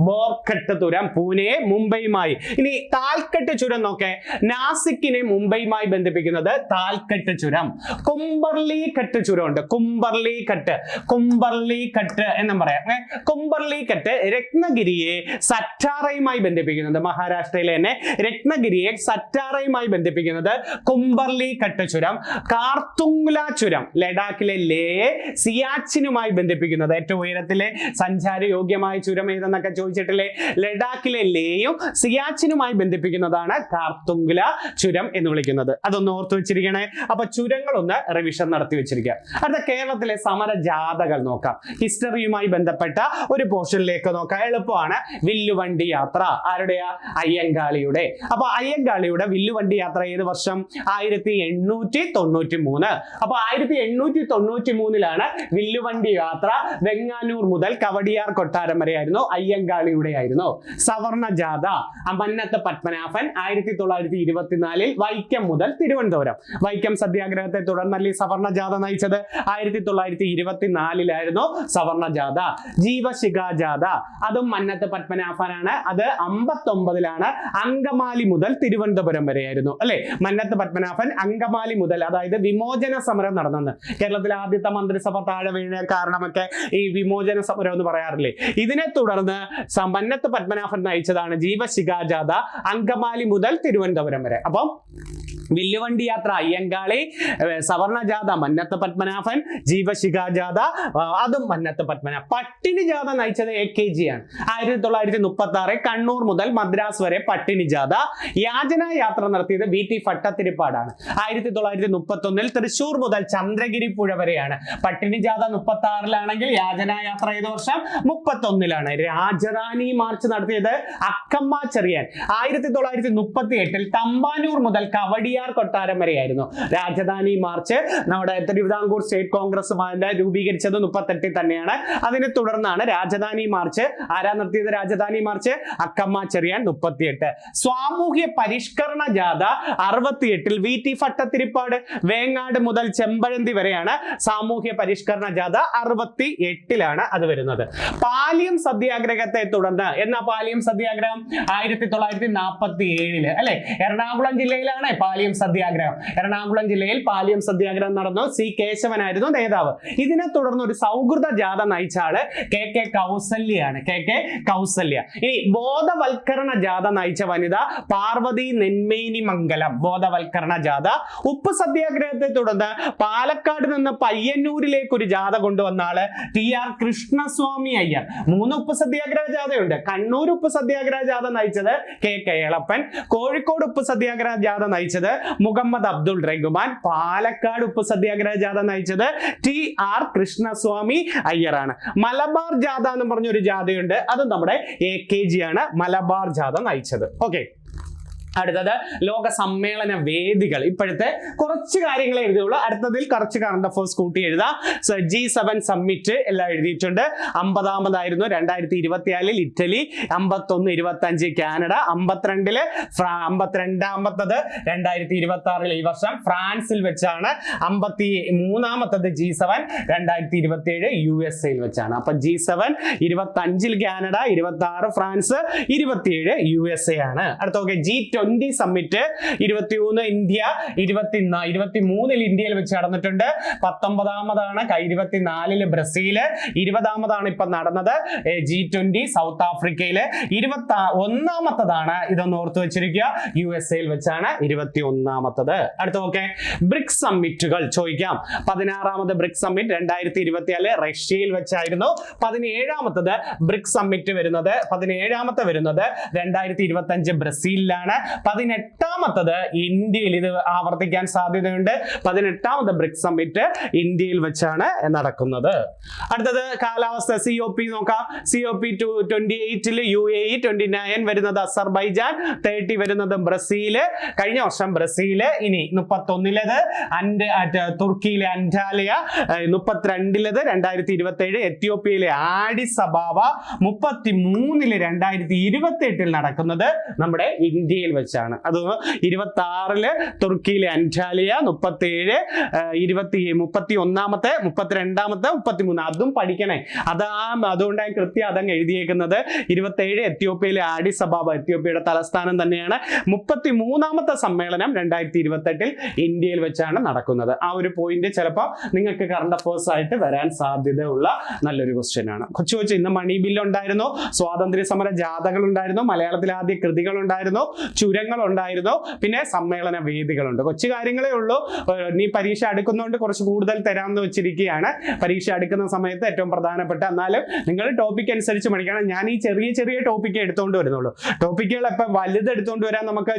ബോർക്കട്ട് ചുരം, പൂനെ മുംബൈയുമായി. ഇനി താൽക്കട്ട് ചുരം നോക്കേ. നാസിക്കിനെ മുംബൈയുമായി ബന്ധിപ്പിക്കുന്നത് താൽക്കട്ട് ചുരം. കുംബർലി കട്ട് ചുരം ഉണ്ട്. കുംബർലി കട്ട് എന്നും പറയാം. കുംബർലി കട്ട് രത്നഗിരിയെ സറ്റാറയുമായി ബന്ധിപ്പിക്കുന്നത്, മഹാരാഷ്ട്രയിലെ തന്നെ രത്നഗിരിയെ സറ്റാറയുമായി ബന്ധിപ്പിക്കുന്നത് കുംബർലി കട്ട് ചുരം. കാർത്തുങ്ല ചുരം ലഡാക്കിലെ ലേയെ സിയാച്ചിനുമായി ബന്ധിപ്പിക്കുന്നത്, ഏറ്റവും ഉയരത്തിലെ സഞ്ചാരയോഗ്യമായ ചുരം ഏതെന്നൊക്കെ ചോദിച്ചിട്ടില്ലേ? ലഡാക്കിലെ ലേയും സിയാച്ചിനുമായി ബന്ധിപ്പിക്കുന്നതാണ് കാർത്തുങ്ല ചുരം എന്ന് വിളിക്കുന്നത്. അതൊന്ന് ഓർത്തു വെച്ചിരിക്കണേ. അപ്പൊ ചുരങ്ങളൊന്ന് റിവിഷൻ നടത്തി വെച്ചിരിക്കുക. അടുത്ത കേരളത്തിലെ സമരജാഥകൾ നോക്കാം. ഹിസ്റ്ററിയുമായി ബന്ധപ്പെട്ട ഒരു പോർഷനിലേക്ക് നോക്കാം, എളുപ്പമാണ്. വില്ലുവണ്ടി യാത്ര ആരുടെയാ? അയ്യങ്കാളിയുടെ. അപ്പൊ അയ്യങ്കാളിയുടെ വില്ലുവണ്ടി യാത്ര ഏത് വർഷം? 1893. അപ്പൊ 1893 വില്ലുവണ്ടി യാത്ര വെങ്ങാനൂർ മുതൽ കവടിയാർ കൊട്ടാരം വരെ ആയിരുന്നു, അയ്യങ്കാളിയുടെ ആയിരുന്നു. സവർണ ജാഥ മന്നത്ത് പത്മനാഭൻ 1924 വൈക്കം മുതൽ തിരുവനന്തപുരം. വൈക്കം സത്യാഗ്രഹത്തെ തുടർന്നല്ലേ സവർണ ജാഥ നയിച്ചത്? 1924 സവർണ ജാഥ. ജീവശിഖ ജാഥ അതും മന്നത്ത് പത്മനാഭനാണ്. അത് 59 അങ്കമാലി മുതൽ തിരുവനന്തപുരം വരെയായിരുന്നു അല്ലെ. മന്നത്ത് പത്മനാഭൻ അങ്കമാലി മുതൽ, അതായത് വിമോചന സമരം നടന്നത്. കേരളത്തിലെ ആദ്യത്തെ മന്ത്രിസഭ താഴെ വീഴ കാരണമൊക്കെ ഈ വിമോചന സമരം എന്ന് പറയാറില്ലേ. ഇതിനെ തുടർന്ന് മന്നത്ത് പത്മനാഭൻ നയിച്ചതാണ് ജീവശിഖ ജാഥ അങ്കമാലി മുതൽ തിരുവനന്തപുരം വരെ. അപ്പം വില്ലുവണ്ടി യാത്ര അയ്യങ്കാളി, സവർണ ജാഥ മന്നത്ത് പത്മനാഭൻ, ജീവശിഖ ജാഥ അതും മന്നത്ത് പത്മനാഭൻ. പട്ടിണി ജാഥ നയിച്ചത് AKG ആണ്. 1936 കണ്ണൂർ മുതൽ മദ്രാസ് വരെ പട്ടിണി ജാഥ. യാചന യാത്ര നടത്തിയത് VT ഭട്ടത്തിരിപ്പാടാണ്. 1931 തൃശൂർ മുതൽ ചന്ദ്രഗിരി പുഴ വരെയാണ്. പട്ടിണി ജാഥ 36 യാചന യാത്ര ഏത് വർഷം? 31. രാജധാനി മാർച്ച് നടത്തിയത് അക്കമ്മ ചെറിയാൻ. 1938 തമ്പാനൂർ മുതൽ കവടിയാർ മുല്ലപ്പെരിയാർ കൊട്ടാരം വരെയായിരുന്നു. രാജധാനി മാർച്ച് നമ്മുടെ തിരുവിതാംകൂർ സ്റ്റേറ്റ് കോൺഗ്രസ് രൂപീകരിച്ചത് 38 തന്നെയാണ്. അതിനെ തുടർന്നാണ് രാജധാനി മാർച്ച്. ആരാ നടത്തിയത് രാജധാനി മാർച്ച്? അക്കമ്മ ചെറിയാൻ 38. സാമൂഹ്യ പരിഷ്കരണ ജാഥ 68 VT ഭട്ടതിരിപ്പാട് വേങ്ങാട് മുതൽ ചെമ്പഴന്തി വരെയാണ് സാമൂഹ്യ പരിഷ്കരണ ജാഥ. 68 അത് വരുന്നത്. പാലിയം സത്യാഗ്രഹത്തെ തുടർന്ന് എന്നാ പാലിയം സത്യാഗ്രഹം 1947 അല്ലെ? എറണാകുളം ജില്ലയിലാണ് പാലിയം സത്യാഗ്രഹം. എറണാകുളം ജില്ലയിൽ പാലിയം സത്യാഗ്രഹം നടന്നു. C കേശവനായിരുന്നു നേതാവ്. ഇതിനെ തുടർന്ന് ഒരു സൗഹൃദ ജാഥ നയിച്ച ആള് KK കൗസല്യാണ്. KK കൗസല്യ. ഇനി ബോധവൽക്കരണ ജാഥ നയിച്ച വനിത പാർവതി നെന്മേനി മംഗലം. ബോധവൽക്കരണ ജാഥ. ഉപ്പ് സത്യാഗ്രഹത്തെ തുടർന്ന് പാലക്കാട് നിന്ന് പയ്യന്നൂരിലേക്ക് ഒരു ജാഥ കൊണ്ടുവന്ന ആള് TR കൃഷ്ണസ്വാമി അയ്യർ. 3 ഉപ്പ് സത്യാഗ്രഹ ജാഥയുണ്ട്. കണ്ണൂർ ഉപ്പ് സത്യാഗ്രഹ ജാഥ നയിച്ചത് KK എളപ്പൻ. കോഴിക്കോട് ഉപ്പ് സത്യാഗ്രഹ ജാഥ നയിച്ചത് മുഹമ്മദ് അബ്ദുൾ റഹ്മാൻ. പാലക്കാട് ഉപ്പ് സത്യാഗ്രഹ ജാഥ നയിച്ചത് TR കൃഷ്ണസ്വാമി അയ്യറാണ്. മലബാർ ജാഥ എന്ന് പറഞ്ഞൊരു ജാഥയുണ്ട്. അത് നമ്മുടെ AKG ആണ് മലബാർ ജാഥ നയിച്ചത്. ഓക്കെ, അടുത്തത് ലോക സമ്മേളന വേദികൾ. ഇപ്പോഴത്തെ കുറച്ച് കാര്യങ്ങൾ എഴുതിയുള്ളൂ. അടുത്തതിൽ കുറച്ച് കറണ്ട് അഫയേഴ്സ് കൂട്ടി എഴുതാം. G7 സമ്മിറ്റ് എല്ലാം എഴുതിയിട്ടുണ്ട്. 50ാമതായിരുന്നു 2024 ഇറ്റലി, 51, 25 കാനഡ, 52 52ാമത്തത് 2026 ഈ വർഷം ഫ്രാൻസിൽ വെച്ചാണ്. 53ാമത്തത് G7 2027 USA വെച്ചാണ്. അപ്പൊ G7 25 കാനഡ, 26 ഫ്രാൻസ്, 27 USA ആണ്. അടുത്ത G20 സമ്മിറ്റ് 21 ഇന്ത്യ, 23 ഇന്ത്യയിൽ വെച്ച് നടന്നിട്ടുണ്ട്. 19ാമതാണ് 24 ബ്രസീല്, 20ാമതാണ് ഇപ്പൊ നടന്നത് G20 സൗത്ത് ആഫ്രിക്കയില്, 21ാമത്തതാണ് ഇതൊന്ന് ഓർത്ത് വെച്ചിരിക്കുക USA വെച്ചാണ് 21ാമത്തത്. അടുത്ത ബ്രിക്സ് സമ്മിറ്റുകൾ ചോദിക്കാം. 16ാമത് ബ്രിക്സ് സമ്മിറ്റ് 2024 റഷ്യയിൽ വെച്ചായിരുന്നു. 17ാമത്തത് ബ്രിക്സ് സമ്മിറ്റ് വരുന്നത് 17ാമത്തെ വരുന്നത് 2025 ബ്രസീലിലാണ്. 18ാമത്തത് ഇന്ത്യയിൽ. ഇത് ആവർത്തിക്കാൻ സാധ്യതയുണ്ട്. 18ാമത് ബ്രിക്സ് സമ്മിറ്റ് ഇന്ത്യയിൽ വെച്ചാണ് നടക്കുന്നത്. അടുത്തത് കാലാവസ്ഥ. COP നോക്കാം. COP 28 UAE, 29 വരുന്നത് അസർബൈജാൻ, 30 വരുന്നത് ബ്രസീല്. കഴിഞ്ഞ വർഷം ബ്രസീല്. ഇനി 31 തുർക്കിയിലെ അന്റാലിയ, 32 2027 എത്യോപ്യയിലെ ആഡിസ് അബാബ, 33 2028 നടക്കുന്നത് നമ്മുടെ ഇന്ത്യയിൽ വെച്ചാണ്. അത് 26 തുർക്കിയിലെ അന്റാലിയ, 37 31ാമത്തെ, 32ാമത്തെ, 33 അതും പഠിക്കണേ. അതുകൊണ്ടാണ് കൃത്യം അതങ്ങ് എഴുതിയേക്കുന്നത്. 27 എത്യോപ്യയിലെ ആഡിസ് അബാബ, എത്യോപ്യയുടെ തലസ്ഥാനം തന്നെയാണ്. 33ാമത്തെ സമ്മേളനം 2028 ഇന്ത്യയിൽ വെച്ചാണ് നടക്കുന്നത്. ആ ഒരു പോയിന്റ് ചിലപ്പോൾ നിങ്ങൾക്ക് കറണ്ട് അഫയേഴ്സ് ആയിട്ട് വരാൻ സാധ്യതയുള്ള നല്ലൊരു ക്വസ്റ്റ്യൻ ആണ്. കൊച്ചു ഇന്ന് മണി ബില്ല് ഉണ്ടായിരുന്നു, സ്വാതന്ത്ര്യ സമര ജാഥകൾ ഉണ്ടായിരുന്നു, മലയാളത്തിൽ ആദ്യ കൃതികൾ ഉണ്ടായിരുന്നു, ചുരങ്ങൾ ഉണ്ടായിരുന്നു, പിന്നെ സമ്മേളന വേദികളുണ്ട്. കൊച്ചു കാര്യങ്ങളേ ഉള്ളൂ. നീ പരീക്ഷ അടുക്കുന്നതുകൊണ്ട് കുറച്ച് കൂടുതൽ തരാമെന്ന് വെച്ചിരിക്കുകയാണ്. പരീക്ഷ അടുക്കുന്ന സമയത്ത് ഏറ്റവും പ്രധാനപ്പെട്ട, എന്നാലും നിങ്ങൾ ടോപ്പിക് അനുസരിച്ച് പഠിക്കണം. ഞാൻ ഈ ചെറിയ ടോപ്പിക്ക് എടുത്തുകൊണ്ട് വരുന്നുള്ളൂ. ടോപ്പിക്കുകൾ ഇപ്പം വലുത് എടുത്തുകൊണ്ട് വരാൻ നമുക്ക്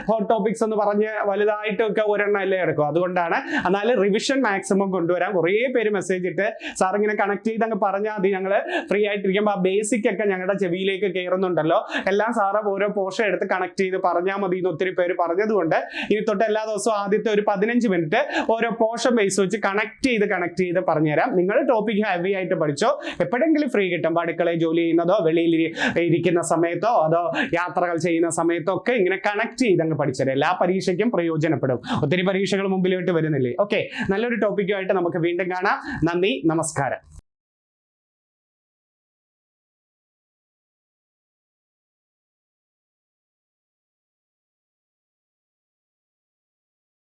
ഹോട്ട് ടോപ്പിക്സ് എന്ന് പറഞ്ഞ് വലുതായിട്ടൊക്കെ ഒരെണ്ണം അല്ലേ എടുക്കും. അതുകൊണ്ടാണ്. എന്നാലും റിവിഷൻ മാക്സിമം കൊണ്ടുവരാൻ. കുറേ പേര് മെസ്സേജ് ഇട്ട് സാർ ഇങ്ങനെ കണക്ട് ചെയ്ത് അങ്ങ് പറഞ്ഞാൽ മതി, ഞങ്ങൾ ഫ്രീ ആയിട്ടിരിക്കുമ്പോൾ ആ ബേസിക് ഒക്കെ ഞങ്ങളുടെ ചെവിയിലേക്ക് കയറുന്നുണ്ടല്ലോ, എല്ലാം സാറ് ഓരോ പോർഷൻ എടുത്ത് കണക്ട് ചെയ്ത് പറഞ്ഞാൽ മതി എന്ന് ഒത്തിരി പേര് പറഞ്ഞതുകൊണ്ട് ഇനി തൊട്ട് എല്ലാ ദിവസവും ആദ്യത്തെ ഒരു 15 മിനിറ്റ് ഓരോ പോർഷൻ ബേസ് വെച്ച് കണക്ട് ചെയ്ത് പറഞ്ഞുതരാം. നിങ്ങൾ ടോപ്പിക് ഹെവി ആയിട്ട് പഠിച്ചോ. എപ്പോഴെങ്കിലും ഫ്രീ കിട്ടുമ്പോൾ അടുക്കളയിൽ ജോലി ചെയ്യുന്നതോ വെളിയിൽ ഇരിക്കുന്ന സമയത്തോ അതോ യാത്രകൾ ചെയ്യുന്ന സമയത്തോ ഒക്കെ ഇങ്ങനെ കണക്ട് ചെയ്ത് അങ്ങ് പഠിച്ചത് എല്ലാ പരീക്ഷയ്ക്കും പ്രയോജനപ്പെടും. ഒത്തിരി പരീക്ഷകൾ മുമ്പിലോട്ട് വരുന്നില്ലേ. ഓക്കെ, നല്ലൊരു ടോപ്പിക്കുമായിട്ട് നമുക്ക് വീണ്ടും കാണാം. നന്ദി, നമസ്കാരം.